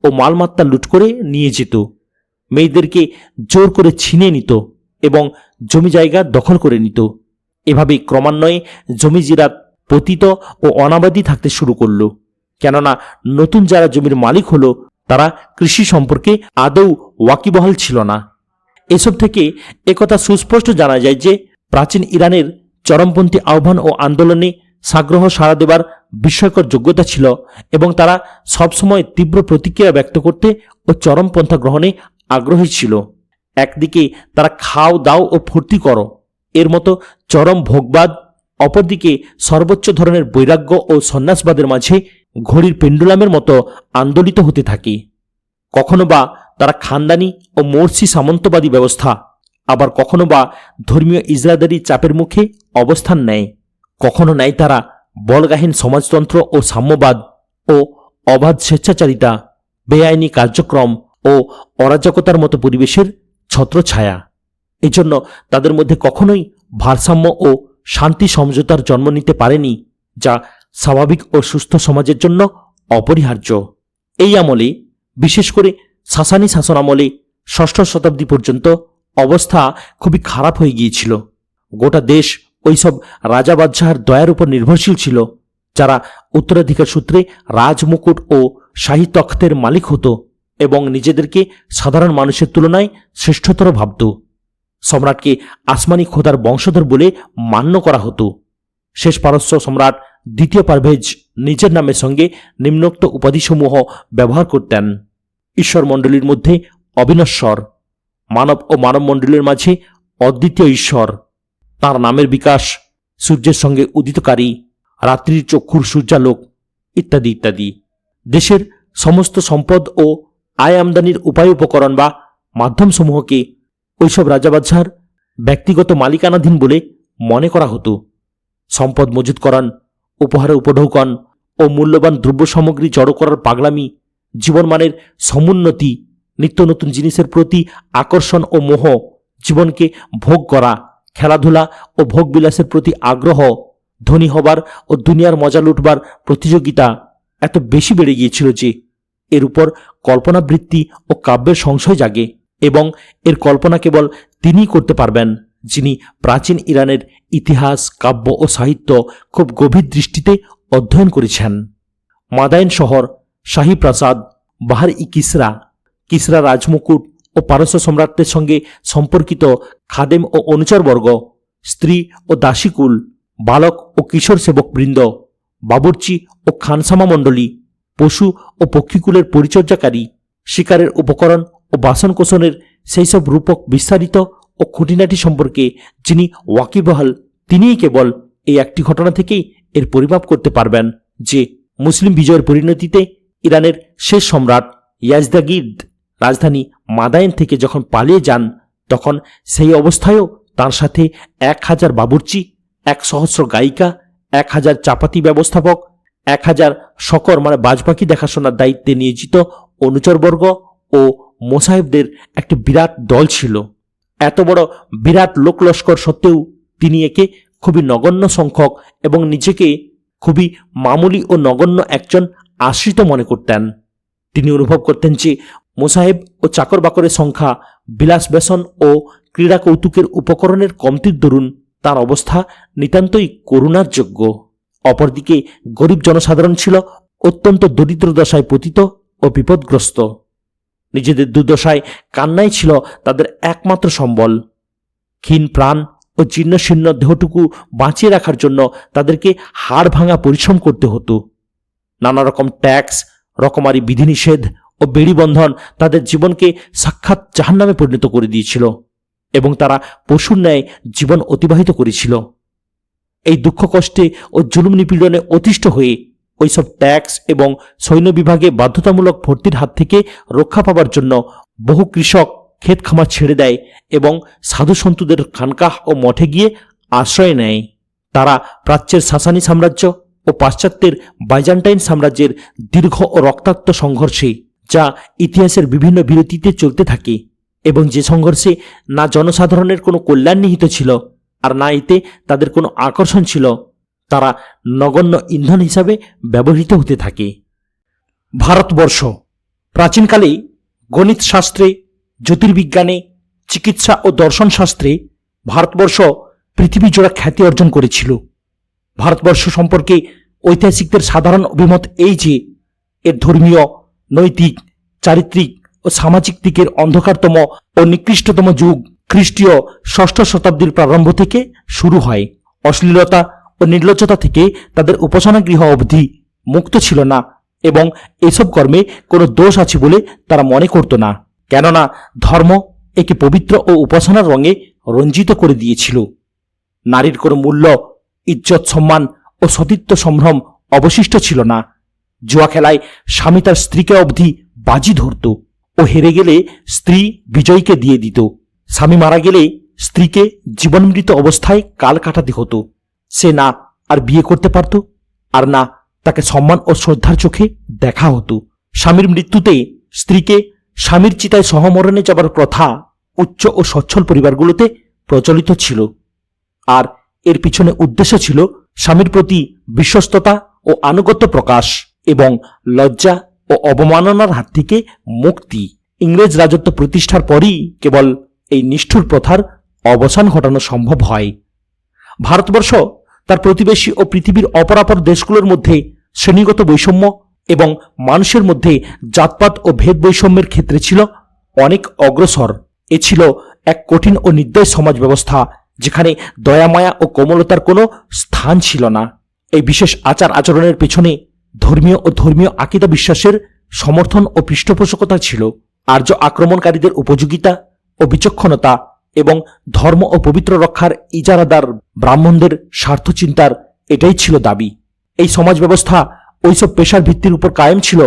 A: ও মালমাত্তা লুট করে নিয়ে যেত, মেয়েদেরকে জোর করে ছিনিয়ে নিত এবং জমি জায়গা দখল করে নিত। এভাবে ক্রমান্বয়ে জমি জিরাত পতিত ও অনাবাদী থাকতে শুরু করল, কেননা নতুন যারা জমির মালিক হলো তারা কৃষি সম্পর্কে আদৌ ওয়াকিবহাল ছিল না। এসব থেকে একথা সুস্পষ্ট জানা যায় যে প্রাচীন ইরানের চরমপন্থী আহ্বান ও আন্দোলনে সাগ্রহ সাড়া দেবার বিস্ময়কর যোগ্যতা ছিল এবং তারা সবসময় তীব্র প্রতিক্রিয়া ব্যক্ত করতে ও চরমপন্থা গ্রহণে আগ্রহী ছিল। একদিকে তারা খাও দাও ও ফুর্তি করো এর মতো চরম ভোগবাদ, অপরদিকে সর্বোচ্চ ধরনের বৈরাগ্য ও সন্ন্যাসবাদের মাঝে ঘড়ির পেন্ডুলামের মতো আন্দোলিত হতে থাকে। কখনো বা তারা খানদানি ও মোর্সি সামন্তবাদী ব্যবস্থা, আবার কখনো বা ধর্মীয় ইজরাদারি চাপের মুখে অবস্থান নেয়। কখনো নেয় তারা বলগাহীন সমাজতন্ত্র ও সাম্যবাদ ও অবাধ স্বেচ্ছাচারিতা, বেআইনি কার্যক্রম ও অরাজকতার মতো পরিবেশের ছত্রছায়া। এজন্য তাদের মধ্যে কখনোই ভারসাম্য ও শান্তি সমঝোতার জন্ম নিতে পারেনি, যা স্বাভাবিক ও সুস্থ সমাজের জন্য অপরিহার্য। এই আমলে, বিশেষ করে সাসানি শাসন আমলে ৬ষ্ঠ শতাব্দী পর্যন্ত অবস্থা খুবই খারাপ হয়ে গিয়েছিল। গোটা দেশ ওইসব রাজা বাদশাহের দয়ার উপর নির্ভরশীল ছিল, যারা উত্তরাধিকার সূত্রে রাজমুকুট ও শাহী তখ্তের মালিক হতো এবং নিজেদেরকে সাধারণ মানুষের তুলনায় শ্রেষ্ঠতর ভাবত। সম্রাটকে আসমানি খোদার বংশধর বলে মান্য করা হতো। শেষ পারস্য সম্রাট দ্বিতীয় পারভেজ নিজের নামের সঙ্গে নিম্নোক্ত উপাধিসমূহ ব্যবহার করতেন: ঈশ্বরমণ্ডলীর মধ্যে অবিনশ্বর, মানব ও মানবমণ্ডলীর মাঝে অদ্বিতীয় ঈশ্বর, তাঁর নামের বিকাশ, সূর্যের সঙ্গে উদিতকারী, রাত্রির চক্ষুর সূর্যালোক ইত্যাদি ইত্যাদি। দেশের সমস্ত সম্পদ ও আয় আমদানির উপায় উপকরণ বা মাধ্যমসমূহকে ওইসব রাজাবাদশার ব্যক্তিগত মালিকানাধীন বলে মনে করা হতো। সম্পদ মজুতকরণ, উপহারে উপঢৌকন ও মূল্যবান দ্রব্য সামগ্রী জড়ো করার পাগলামি, জীবনমানের সমুন্নতি, নিত্য নতুন জিনিসের প্রতি আকর্ষণ ও মোহ, জীবনকে ভোগ করা, খেলাধুলা ও ভোগবিলাসের প্রতি আগ্রহ, ধনী হবার ও দুনিয়ার মজা লুটবার প্রতিযোগিতা এত বেশি বেড়ে গিয়েছিল যে এর উপর কল্পনাবৃত্তি ও কাব্যের সংশয় জাগে, এবং এর কল্পনা কেবল তিনিই করতে পারবেন যিনি প্রাচীন ইরানের ইতিহাস, কাব্য ও সাহিত্য খুব গভীর দৃষ্টিতে অধ্যয়ন করেছেন। মাদায়েন শহর, শাহী প্রাসাদ, বাহার ই কিসরা, কিসরা রাজমুকুট ও পারস্য সম্রাটদের সঙ্গে সম্পর্কিত খাদেম ও অনুচরবর্গ, স্ত্রী ও দাসীকুল, বালক ও কিশোর সেবকবৃন্দ, বাবুর্চি ও খানসামা মণ্ডলী, পশু ও পক্ষীকুলের পরিচর্যাকারী, শিকারের উপকরণ ও বাসনকোসনের সেই সব রূপক বিস্তারিত ও খুঁটিনাটি সম্পর্কে যিনি ওয়াকিবহাল, তিনিই কেবল এই একটি ঘটনা থেকেই এর পরিমাপ করতে পারবেন যে মুসলিম বিজয়ের পরিণতিতে ইরানের শেষ সম্রাট ইয়াজদাগির্দ রাজধানী মাদায়েন থেকে যখন পালিয়ে যান, তখন সেই অবস্থায়ও তার সাথে ১,০০০ বাবুর্চি, ১,০০০ গায়িকা, ১,০০০ চাপাতি ব্যবস্থাপক, ১,০০০ শকর মানে বাজপাখি দেখাশোনার দায়িত্বে নিয়োজিত অনুচরবর্গ ও মোসাহেবদের একটি বিরাট দল ছিল। এত বড় বিরাট লোকলস্কর সত্ত্বেও তিনি একে খুবই নগণ্য সংখ্যক এবং নিজেকে খুবই মামুলি ও নগণ্য একজন আশ্রিত মনে করতেন। তিনি অনুভব করতেন যে মোসাহেব ও চাকর বাকরের সংখ্যা, বিলাস বেসন ও ক্রীড়া কৌতুকের উপকরণের কমতির দরুন তার অবস্থা নিতান্তই করুণার যোগ্য। অপরদিকে গরিব জনসাধারণ ছিল অত্যন্ত দরিদ্র দশায় পতিত ও বিপদগ্রস্ত। নিজেদের দুর্দশায় কান্নাই ছিল তাদের একমাত্র সম্বল। ক্ষীণ প্রাণ ও জীর্ণশীর্ণ দেহটুকু বাঁচিয়ে রাখার জন্য তাদেরকে হাড় ভাঙা পরিশ্রম করতে হতো। নানা রকম ট্যাক্স, রকমারি বিধিনিষেধ ও বেড়িবন্ধন তাদের জীবনকে সাক্ষাৎ জাহান্নামে পরিণত করে দিয়েছিল এবং তারা পশুর ন্যায় জীবন অতিবাহিত করেছিল। এই দুঃখ কষ্টে ও জুলুম নিপীড়নে অতিষ্ঠ হয়ে ওইসব ট্যাক্স এবং সৈন্য বিভাগে বাধ্যতামূলক ভর্তির হাত থেকে রক্ষা পাবার জন্য বহু কৃষক ক্ষেত খামার ছেড়ে দেয় এবং সাধু সন্তুদের খানকাহ ও মঠে গিয়ে আশ্রয় নেয়। তারা প্রাচ্যের সাসানি সাম্রাজ্য ও পাশ্চাত্যের বাইজান্টাইন সাম্রাজ্যের দীর্ঘ ও রক্তাক্ত সংঘর্ষে, যা ইতিহাসের বিভিন্ন বিরতিতে চলতে থাকে এবং যে সংঘর্ষে না জনসাধারণের কোনো কল্যাণ নিহিত ছিল আর না এতে তাদের কোনো আকর্ষণ ছিল, তারা নগণ্য ইন্ধন হিসাবে ব্যবহৃত হতে থাকে। ভারতবর্ষ প্রাচীনকালে গণিত শাস্ত্রে, জ্যোতির্বিজ্ঞানে, চিকিৎসা ও দর্শন শাস্ত্রে ভারতবর্ষ পৃথিবী জোড়া খ্যাতি অর্জন করেছিল। ভারতবর্ষ সম্পর্কে ঐতিহাসিকদের সাধারণ অভিমত এই যে এর ধর্মীয়, নৈতিক, চারিত্রিক ও সামাজিক দিকের অন্ধকারতম ও নিকৃষ্টতম যুগ খ্রিস্টীয় ষষ্ঠ শতাব্দীর প্রারম্ভ থেকে শুরু হয়। অশ্লীলতা ও নির্লজ্জতা থেকে তাদের উপাসনাগৃহ অবধি মুক্ত ছিল না এবং এসব কর্মে কোনো দোষ আছে বলে তারা মনে করত না, কেননা ধর্ম একে পবিত্র ও উপাসনার রঙে রঞ্জিত করে দিয়েছিল। নারীর কোনো মূল্য, ইজ্জত, সম্মান ও সতীত্ব সম্ভ্রম অবশিষ্ট ছিল না। জুয়া খেলায় স্বামী তার স্ত্রীকে অবধি বাজি ধরত ও হেরে গেলে স্ত্রী বিজয়ীকে দিয়ে দিত। স্বামী মারা গেলে স্ত্রীকে জীবনমৃত অবস্থায় কাল কাটাতে হতো। সে না আর বিয়ে করতে পারত, আর না তাকে সম্মান ও শ্রদ্ধার চোখে দেখা হতো। স্বামীর মৃত্যুতে স্ত্রীকে স্বামীর চিতায় সহমরণে যাবার প্রথা উচ্চ ও সচ্ছল পরিবারগুলোতে প্রচলিত ছিল, আর এর পিছনে উদ্দেশ্য ছিল স্বামীর প্রতি বিশ্বস্ততা ও আনুগত্য প্রকাশ এবং লজ্জা ও অবমাননার হাত থেকে মুক্তি। ইংরেজ রাজত্ব প্রতিষ্ঠার পরই কেবল এই নিষ্ঠুর প্রথার অবসান ঘটানো সম্ভব হয়। ভারতবর্ষ তার প্রতিবেশী ও পৃথিবীর অপরাপর দেশগুলোর মধ্যে শ্রেণীগত বৈষম্য এবং মানুষের মধ্যে জাতপাত ও ভেদ বৈষম্যের ক্ষেত্রে ছিল অনেক অগ্রসর। এ ছিল এক কঠিন ও নির্দয় সমাজ ব্যবস্থা, যেখানে দয়ামায়া ও কোমলতার কোনো স্থান ছিল না। এই বিশেষ আচার আচরণের পেছনে ধর্মীয় ও ধর্মীয় আকিদা বিশ্বাসের সমর্থন ও পৃষ্ঠপোষকতা ছিল। আর্য আক্রমণকারীদের উপযোগিতা ও বিচক্ষণতা এবং ধর্ম ও পবিত্র রক্ষার ইজারাদার ব্রাহ্মণদের স্বার্থ চিন্তার এটাই ছিল দাবি। এই সমাজ ব্যবস্থা ওইসব পেশার ভিত্তির উপর কায়েম ছিল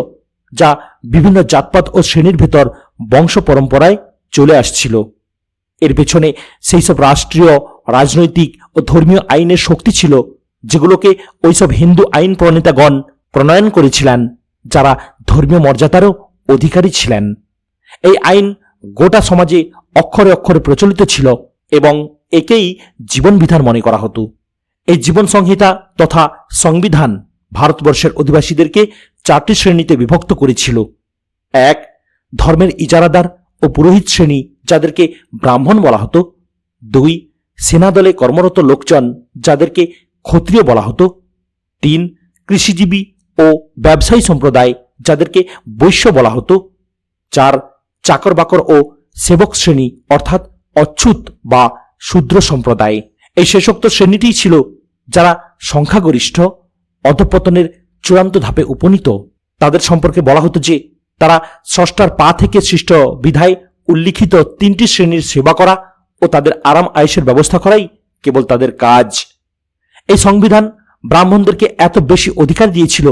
A: যা বিভিন্ন জাতপাত ও শ্রেণীর ভেতর বংশ পরম্পরায় চলে আসছিল। এর পেছনে সেই সব রাষ্ট্রীয়, রাজনৈতিক ও ধর্মীয় আইনের শক্তি ছিল যেগুলোকে ওইসব হিন্দু আইন প্রণেতাগণ প্রণয়ন করেছিলেন, যারা ধর্মীয় মর্যাদারও অধিকারী ছিলেন। এই আইন গোটা সমাজে অক্ষরে অক্ষরে প্রচলিত ছিল এবং একেই জীবনবিধান মনে করা হতো। এই জীবন সংহিতা তথা সংবিধান ভারতবর্ষের অধিবাসীদেরকে 4টি শ্রেণীতে বিভক্ত করেছিল। 1. ধর্মের ইজারাদার ও পুরোহিত শ্রেণী, যাদেরকে ব্রাহ্মণ বলা হতো। 2. সেনাদলে কর্মরত লোকজন, যাদেরকে ক্ষত্রিয় বলা হতো। 3. কৃষিজীবী ও ব্যবসায়ী সম্প্রদায়, যাদেরকে বৈশ্য বলা হতো। 4. চাকর বাকর ও সেবক শ্রেণী, অর্থাৎ অচ্যুত বা শূদ্র সম্প্রদায়। এই শেষোক্ত শ্রেণীটিই ছিল যারা সংখ্যাগরিষ্ঠ, অধঃপতনের চূড়ান্ত ধাপে উপনীত। তাদের সম্পর্কে বলা হতো যে তারা স্রষ্টার পা থেকে সৃষ্ট বিধায় উল্লিখিত 3টি শ্রেণীর সেবা করা ও তাদের আরাম আয়েশের ব্যবস্থা করাই কেবল তাদের কাজ। এই সংবিধান ব্রাহ্মণদেরকে এত বেশি অধিকার দিয়েছিল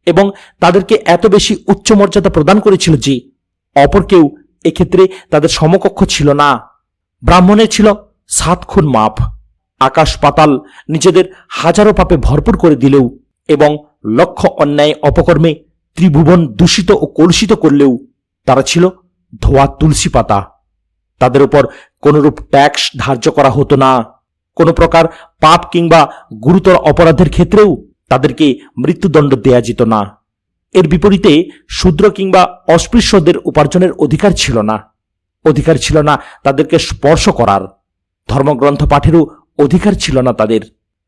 A: এবং তাদেরকে এত বেশি উচ্চ মর্যাদা প্রদান করেছিল যে অপর কেউ এক্ষেত্রে তাদের সমকক্ষ ছিল না। ব্রাহ্মণের ছিল 7 খুন মাপ। আকাশ পাতাল নিজেদের হাজারো পাপে ভরপুর করে দিলেও এবং লক্ষ অন্যায় অপকর্মে ত্রিভুবন দূষিত ও কলুষিত করলেও তারা ছিল ধোয়া তুলসী পাতা। তাদের উপর কোনরূপ ট্যাক্স ধার্য করা হতো না। কোনো প্রকার পাপ কিংবা গুরুতর অপরাধের ক্ষেত্রেও তাদেরকে মৃত্যুদণ্ড দেয়া যেত না। এর বিপরীতে শূদ্র কিংবা অস্পৃশ্যদের উপার্জনের অধিকার ছিল না। অধিকার ছিল না তাদেরকে স্পর্শ করার। ধর্মগ্রন্থ পাঠেরও অধিকার ছিল না তাদের।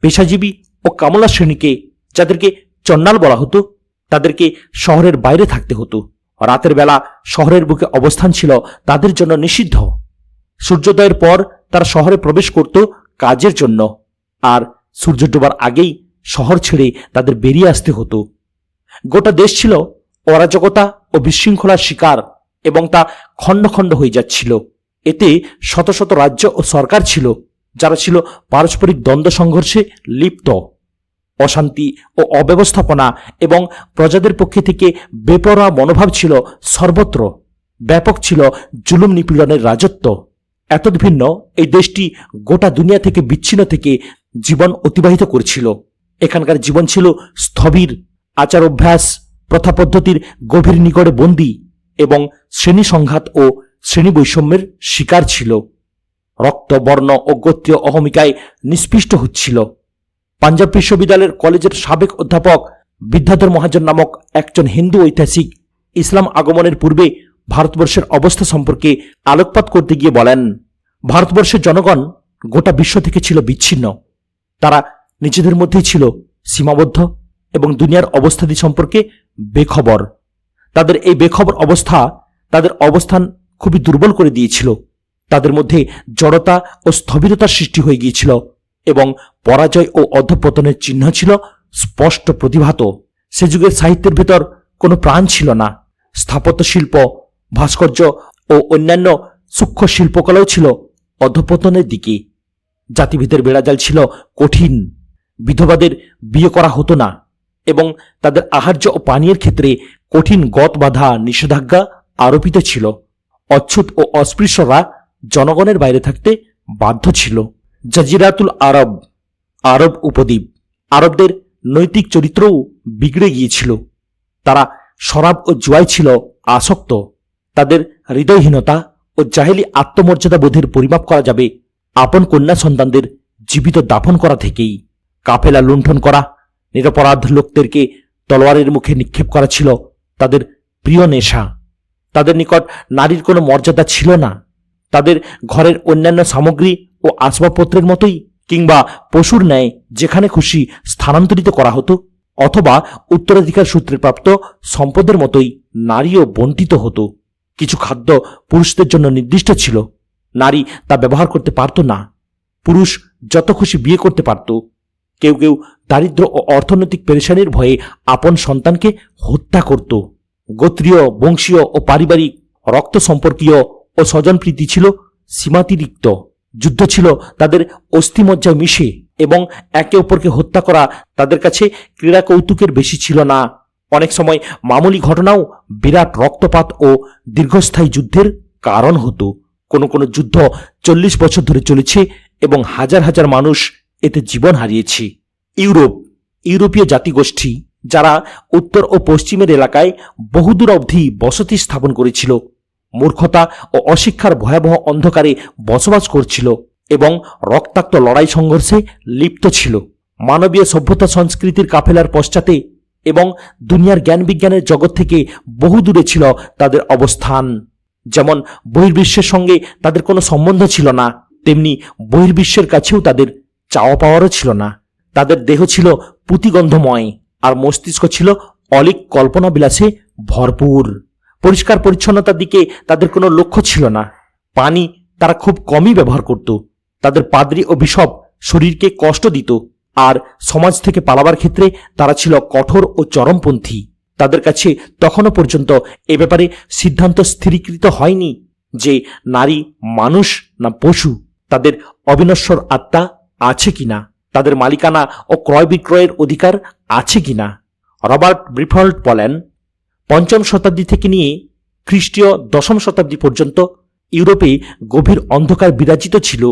A: পেশাজীবী ও কামলা শ্রেণীকে, যাদেরকে চন্ডাল বলা হতো, তাদেরকে শহরের বাইরে থাকতে হতো। রাতের বেলা শহরের বুকে অবস্থান ছিল তাদের জন্য নিষিদ্ধ। সূর্যোদয়ের পর তারা শহরে প্রবেশ করত কাজের জন্য, আর সূর্য ডোবার আগেই শহর ছেড়ে তাদের বেরিয়ে আসতে হতো। গোটা দেশ ছিল অরাজকতা ও বিশৃঙ্খলার শিকার এবং তা খণ্ড খণ্ড হয়ে যাচ্ছিল। এতে শত শত রাজ্য ও সরকার ছিল যারা ছিল পারস্পরিক দ্বন্দ্ব সংঘর্ষে লিপ্ত। অশান্তি ও অব্যবস্থাপনা এবং প্রজাদের পক্ষে থেকে বেপরোয়া মনোভাব ছিল সর্বত্র। ব্যাপক ছিল জুলুম নিপীড়নের রাজত্ব। এতদ ভিন্ন এই দেশটি গোটা দুনিয়া থেকে বিচ্ছিন্ন থেকে জীবন অতিবাহিত করেছিল। এখানকার জীবন ছিল স্থবির, আচার অভ্যাস, প্রথা পদ্ধতির গভীর নিকটে বন্দী এবং শ্রেণী সংঘাত ও শ্রেণী বৈষম্যের শিকার ছিল। রক্ত, বর্ণ ও গোত্রীয় অহমিকায় নিষ্পিষ্ট হচ্ছিল। পাঞ্জাব বিশ্ববিদ্যালয়ের কলেজের সাবেক অধ্যাপক বিদ্যাধর মহাজন নামক একজন হিন্দু ঐতিহাসিক ইসলাম আগমনের পূর্বে ভারতবর্ষের অবস্থা সম্পর্কে আলোকপাত করতে গিয়ে বলেন, ভারতবর্ষের জনগণ গোটা বিশ্ব থেকে ছিল বিচ্ছিন্ন। তারা নিজেদের মধ্যেই ছিল সীমাবদ্ধ এবং দুনিয়ার অবস্থাদি সম্পর্কে বেখবর। তাদের এই বেখবর অবস্থা তাদের অবস্থান খুবই দুর্বল করে দিয়েছিল। তাদের মধ্যে জড়তা ও স্থবিরতার সৃষ্টি হয়ে গিয়েছিল এবং পরাজয় ও অধঃপতনের চিহ্ন ছিল স্পষ্ট প্রতিভাত। সে যুগের সাহিত্যের ভেতর কোনো প্রাণ ছিল না। স্থাপত্য শিল্প, ভাস্কর্য ও অন্যান্য সূক্ষ্ম শিল্পকলাও ছিল অধঃপতনের দিকে। জাতিভেদের বেড়াজাল ছিল কঠিন। বিধবাদের বিয়ে করা হতো না এবং তাদের আহার্য ও পানীয়ের ক্ষেত্রে কঠিন গত বাধা নিষেধাজ্ঞা আরোপিত ছিল। অচ্ছুত ও অস্পৃশ্যরা জনগণের বাইরে থাকতে বাধ্য ছিল। জাজিরাতুল আরব, আরব উপদ্বীপ, আরবদের নৈতিক চরিত্রও বিগড়ে গিয়েছিল। তারা শরাব ও জুয়ায় ছিল আসক্ত। তাদের হৃদয়হীনতা ও জাহেলি আত্মমর্যাদা বোধের পরিমাপ করা যাবে আপন কন্যা সন্তানদের জীবিত দাফন করা থেকেই। কাফেলা লুণ্ঠন করা, নিরপরাধ লোকদেরকে তলোয়ারের মুখে নিক্ষেপ করা ছিল তাদের প্রিয় নেশা। তাদের নিকট নারীর কোনো মর্যাদা ছিল না। তাদের ঘরের অন্যান্য সামগ্রী ও আসবাবপত্রের মতোই কিংবা পশুর ন্যায় যেখানে খুশি স্থানান্তরিত করা হতো, অথবা উত্তরাধিকার সূত্রে প্রাপ্ত সম্পদের মতোই নারীও বণ্টিত হতো। কিছু খাদ্য পুরুষদের জন্য নির্দিষ্ট ছিল, নারী তা ব্যবহার করতে পারত না। পুরুষ যত খুশি বিয়ে করতে পারত। কেউ কেউ দারিদ্র ও অর্থনৈতিক পেরেশানির ভয়ে আপন সন্তানকে হত্যা করত। গোত্রীয়, বংশীয় ও পারিবারিক রক্ত সম্পর্কীয় ও স্বজনপ্রীতি ছিল সীমাতিরিক্ত। যুদ্ধ ছিল তাদের অস্থিমজ্জায় মিশে এবং একে অপরকে হত্যা করা তাদের কাছে ক্রীড়া কৌতুকের বেশি ছিল না। অনেক সময় মামুলি ঘটনাও বিরাট রক্তপাত ও দীর্ঘস্থায়ী যুদ্ধের কারণ হতো। কোনো কোনো যুদ্ধ 40 বছর ধরে চলেছে এবং হাজার হাজার মানুষ এতে জীবন হারিয়েছে। ইউরোপীয় জাতিগোষ্ঠী যারা উত্তর ও পশ্চিমের এলাকায় বহুদূর অবধি বসতি স্থাপন করেছিল, মূর্খতা ও অশিক্ষার ভয়াবহ অন্ধকারে বসবাস করছিল এবং রক্তাক্ত লড়াই সংঘর্ষে লিপ্ত ছিল। মানবীয় সভ্যতা সংস্কৃতির কাফেলার পশ্চাতে এবং দুনিয়ার জ্ঞান বিজ্ঞানের জগৎ থেকে বহু দূরে ছিল তাদের অবস্থান। যেমন বহির্বিশ্বের সঙ্গে তাদের কোনো সম্বন্ধ ছিল না, তেমনি বহির্বিশ্বের কাছেও তাদের চাওয়া পাওয়ারও ছিল না। তাদের দেহ ছিল পুঁতিগন্ধময় আর মস্তিষ্ক ছিল অলিক কল্পনা বিলাসে ভরপুর। পরিষ্কার পরিচ্ছন্নতার দিকে তাদের কোনো লক্ষ্য ছিল না। পানি তারা খুব কমই ব্যবহার করত। তাদের পাদ্রী ও বিশপ শরীরকে কষ্ট দিত, আর সমাজ থেকে পালাবার ক্ষেত্রে তারা ছিল কঠোর ও চরমপন্থী। তাদের কাছে তখনও পর্যন্ত এ ব্যাপারে সিদ্ধান্ত স্থিরীকৃত হয়নি যে নারী মানুষ না পশু, তাদের অবিনশ্বর আত্মা আছে কিনা, তাদের মালিকানা ও ক্রয় বিক্রয়ের অধিকার আছে কিনা। রবার্ট ব্রিফল্ট বলেন, 5ম শতাব্দী থেকে নিয়ে খ্রিস্টীয় 10ম শতাব্দী পর্যন্ত ইউরোপে গভীর অন্ধকার বিরাজিত ছিল,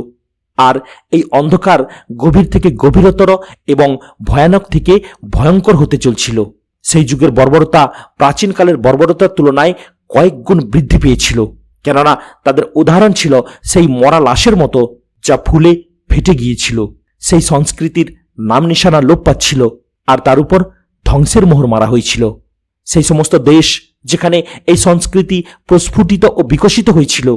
A: আর এই অন্ধকার গভীর থেকে গভীরতর এবং ভয়ানক থেকে ভয়ঙ্কর হতে চলছিল। সেই যুগের বর্বরতা প্রাচীনকালের বর্বরতার তুলনায় কয়েক গুণ বৃদ্ধি পেয়েছিল, কেননা তাদের উদাহরণ ছিল সেই মরা লাশের মতো যা ফুলে ফেটে গিয়েছিল। সেই সংস্কৃতির নাম নিশানা লোপ পাচ্ছিল, আর তার উপর ধ্বংসের মোহর মারা হয়েছিল। সেই সমস্ত দেশ যেখানে এই সংস্কৃতি প্রস্ফুটিত ও বিকশিত হয়েছিল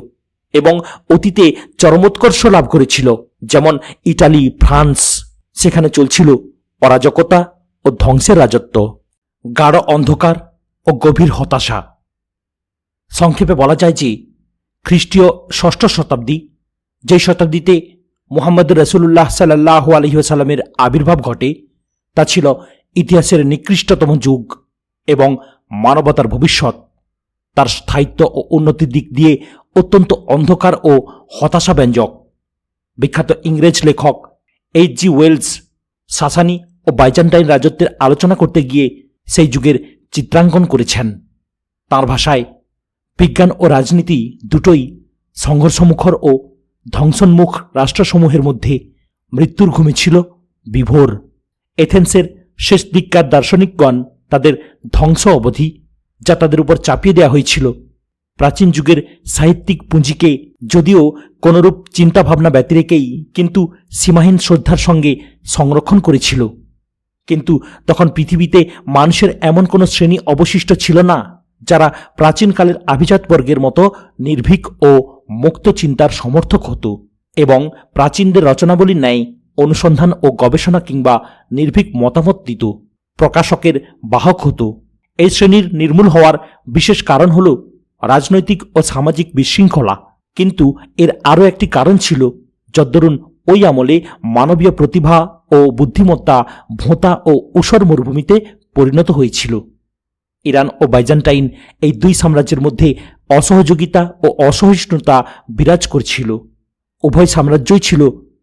A: এবং অতীতে চরমোৎকর্ষ লাভ করেছিল, যেমন ইটালি, ফ্রান্স, সেখানে চলছিল অরাজকতা ও ধ্বংসের রাজত্ব, গাঢ় অন্ধকার ও গভীর হতাশা। সংক্ষেপে বলা যায় যে খ্রিস্টীয় 6ষ্ঠ শতাব্দী, যেই শতাব্দীতে মুহাম্মদ রাসূলুল্লাহ সাল্লাল্লাহু আলাইহি ওয়াসাল্লামের আবির্ভাব ঘটে, তা ছিল ইতিহাসের নিকৃষ্টতম যুগ এবং মানবতার ভবিষ্যৎ তার স্থায়িত্ব ও উন্নতির দিক দিয়ে অত্যন্ত অন্ধকার ও হতাশাব্যঞ্জক। বিখ্যাত ইংরেজ লেখক H.G. ওয়েলস সাসানি ও বাইজান্টাইন রাজত্বের আলোচনা করতে গিয়ে সেই যুগের চিত্রাঙ্কন করেছেন। তাঁর ভাষায়, বিজ্ঞান ও রাজনীতি দুটোই সংঘর্ষমুখর ও ধ্বংসোন্মুখ রাষ্ট্রসমূহের মধ্যে মৃত্যুর ঘুমে ছিল বিভোর। এথেন্সের শেষ দিককার দার্শনিকগণ তাদের ধ্বংস অবধি যা তাদের উপর চাপিয়ে দেওয়া হয়েছিল প্রাচীন যুগের সাহিত্যিক পুঁজিকে যদিও কোনরূপ চিন্তাভাবনা ব্যতিরেকেই কিন্তু সীমাহীন শ্রদ্ধার সঙ্গে সংরক্ষণ করেছিল। কিন্তু তখন পৃথিবীতে মানুষের এমন কোনো শ্রেণী অবশিষ্ট ছিল না যারা প্রাচীনকালের আভিজাত বর্গের মতো নির্ভীক ও মুক্ত চিন্তার সমর্থক হতো এবং প্রাচীনদের রচনাবলীর ন্যায় অনুসন্ধান ও গবেষণা কিংবা নির্ভীক মতামত দিত, প্রকাশকের বাহক হতো। এই শ্রেণীর নির্মূল হওয়ার বিশেষ কারণ হল রাজনৈতিক ও সামাজিক বিশৃঙ্খলা, কিন্তু এর আরও একটি কারণ ছিল যদ্দরুন ওই আমলে মানবীয় প্রতিভা ও বুদ্ধিমত্তা ভোঁতা ও ঊষর মরুভূমিতে পরিণত হয়েছিল। ইরান ও বাইজান্টাইন এই দুই সাম্রাজ্যের মধ্যে অসহযোগিতা ও অসহিষ্ণুতা বিরাজ করছিল। উভয় সাম্রাজ্যই ছিল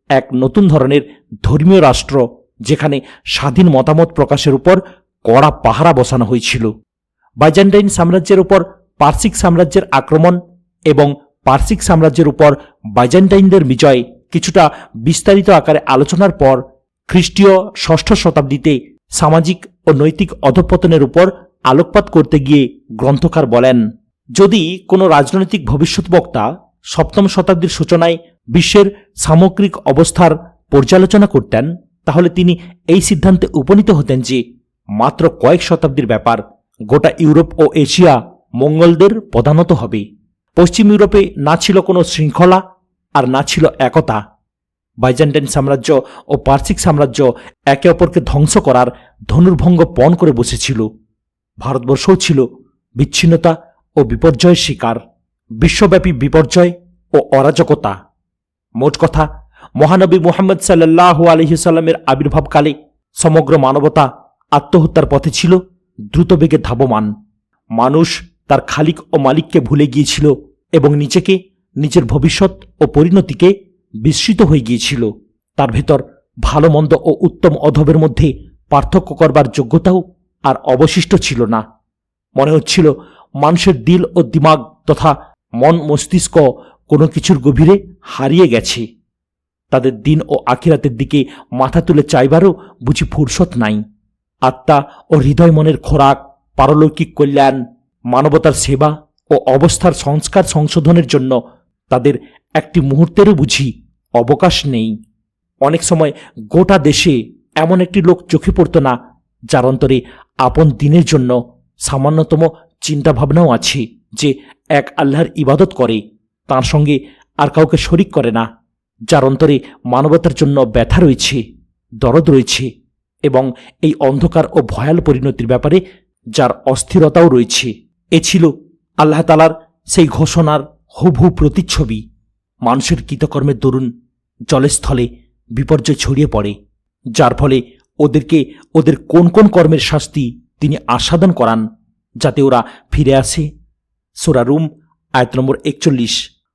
A: এক নতুন ধরনের ধর্মীয় রাষ্ট্র যেখানে স্বাধীন মতামত প্রকাশের উপর কড়া পাহারা বসানো হয়েছিল। বাইজান্টাইন সাম্রাজ্যের উপর পার্সিক সাম্রাজ্যের আক্রমণ এবং পার্সিক সাম্রাজ্যের উপর বাইজান্টাইনদের বিজয় কিছুটা বিস্তারিত আকারে আলোচনার পর খ্রিস্টীয় ষষ্ঠ শতাব্দীতে সামাজিক ও নৈতিক অধঃপতনের উপর আলোকপাত করতে গিয়ে গ্রন্থকার বলেন, যদি কোনো রাজনৈতিক ভবিষ্যৎবক্তা সপ্তম শতাব্দীর সূচনায় বিশ্বের সামগ্রিক অবস্থার পর্যালোচনা করতেন তাহলে তিনি এই সিদ্ধান্তে উপনীত হতেন যে মাত্র কয়েক শতাব্দীর ব্যাপার গোটা ইউরোপ ও এশিয়া মঙ্গলদের প্রধানত হবে। পশ্চিম ইউরোপে না ছিল কোনো শৃঙ্খলা আর না ছিল একতা। বাইজান্টাইন সাম্রাজ্য ও পার্সিক সাম্রাজ্য একে অপরকে ধ্বংস করার ধনুর্ভঙ্গ পণ করে বসেছিল। ভারতবর্ষও ছিল বিচ্ছিন্নতা ও বিপর্যয়ের শিকার, বিশ্বব্যাপী বিপর্যয় ও অরাজকতা। মোট কথা, মহানবী মুহাম্মদ সাল্লাল্লাহু আলাইহি সাল্লামের আবির্ভাবকালে সমগ্র মানবতা আত্মহত্যার পথে ছিল দ্রুতবেগে ধাবমান। মানুষ তার খালিক ও মালিককে ভুলে গিয়েছিল এবং নিজেকে, নিজের ভবিষ্যৎ ও পরিণতিকে বিস্মৃত হয়ে গিয়েছিল। তার ভেতর ভালো মন্দ ও উত্তম অধবের মধ্যে পার্থক্য করবার যোগ্যতাও আর অবশিষ্ট ছিল না। মনে হচ্ছিল মানুষের দিল ও দিমাগ তথা মন মস্তিষ্ক কোনো কিছুর গভীরে হারিয়ে গেছে। তাদের দিন ও আখিরাতের দিকে মাথা তুলে চাইবারও বুঝি ফুরসত নাই। আত্মা ও হৃদয় মনের খোরাক, পারলৌকিক কল্যাণ, মানবতার সেবা ও অবস্থার সংস্কার সংশোধনের জন্য তাদের একটি মুহূর্তেরও বুঝি অবকাশ নেই। অনেক সময় গোটা দেশে এমন একটি লোক চোখে পড়ত না যার অন্তরে আপন দিনের জন্য সামান্যতম চিন্তাভাবনাও আছে, যে এক আল্লাহর ইবাদত করে, তার সঙ্গে আর কাউকে শরিক করে না, যার অন্তরে মানবতার জন্য ব্যথা রয়েছে, দরদ রয়েছে এবং এই অন্ধকার ও ভয়াল পরিণতির ব্যাপারে যার অস্থিরতাও রয়েছে। এ ছিল আল্লাহ তাআলার সেই ঘোষণার হুবহু প্রতিচ্ছবি। মানুষের কৃতকর্মের দরুন জলস্থলে বিপর্যয় ছড়িয়ে পড়ে, যার ফলে ওদেরকে ওদের কোন কোন কর্মের শাস্তি তিনি আস্বাদন করান যাতে ওরা ফিরে আসে। সূরা রুম আয়াত নম্বর 41।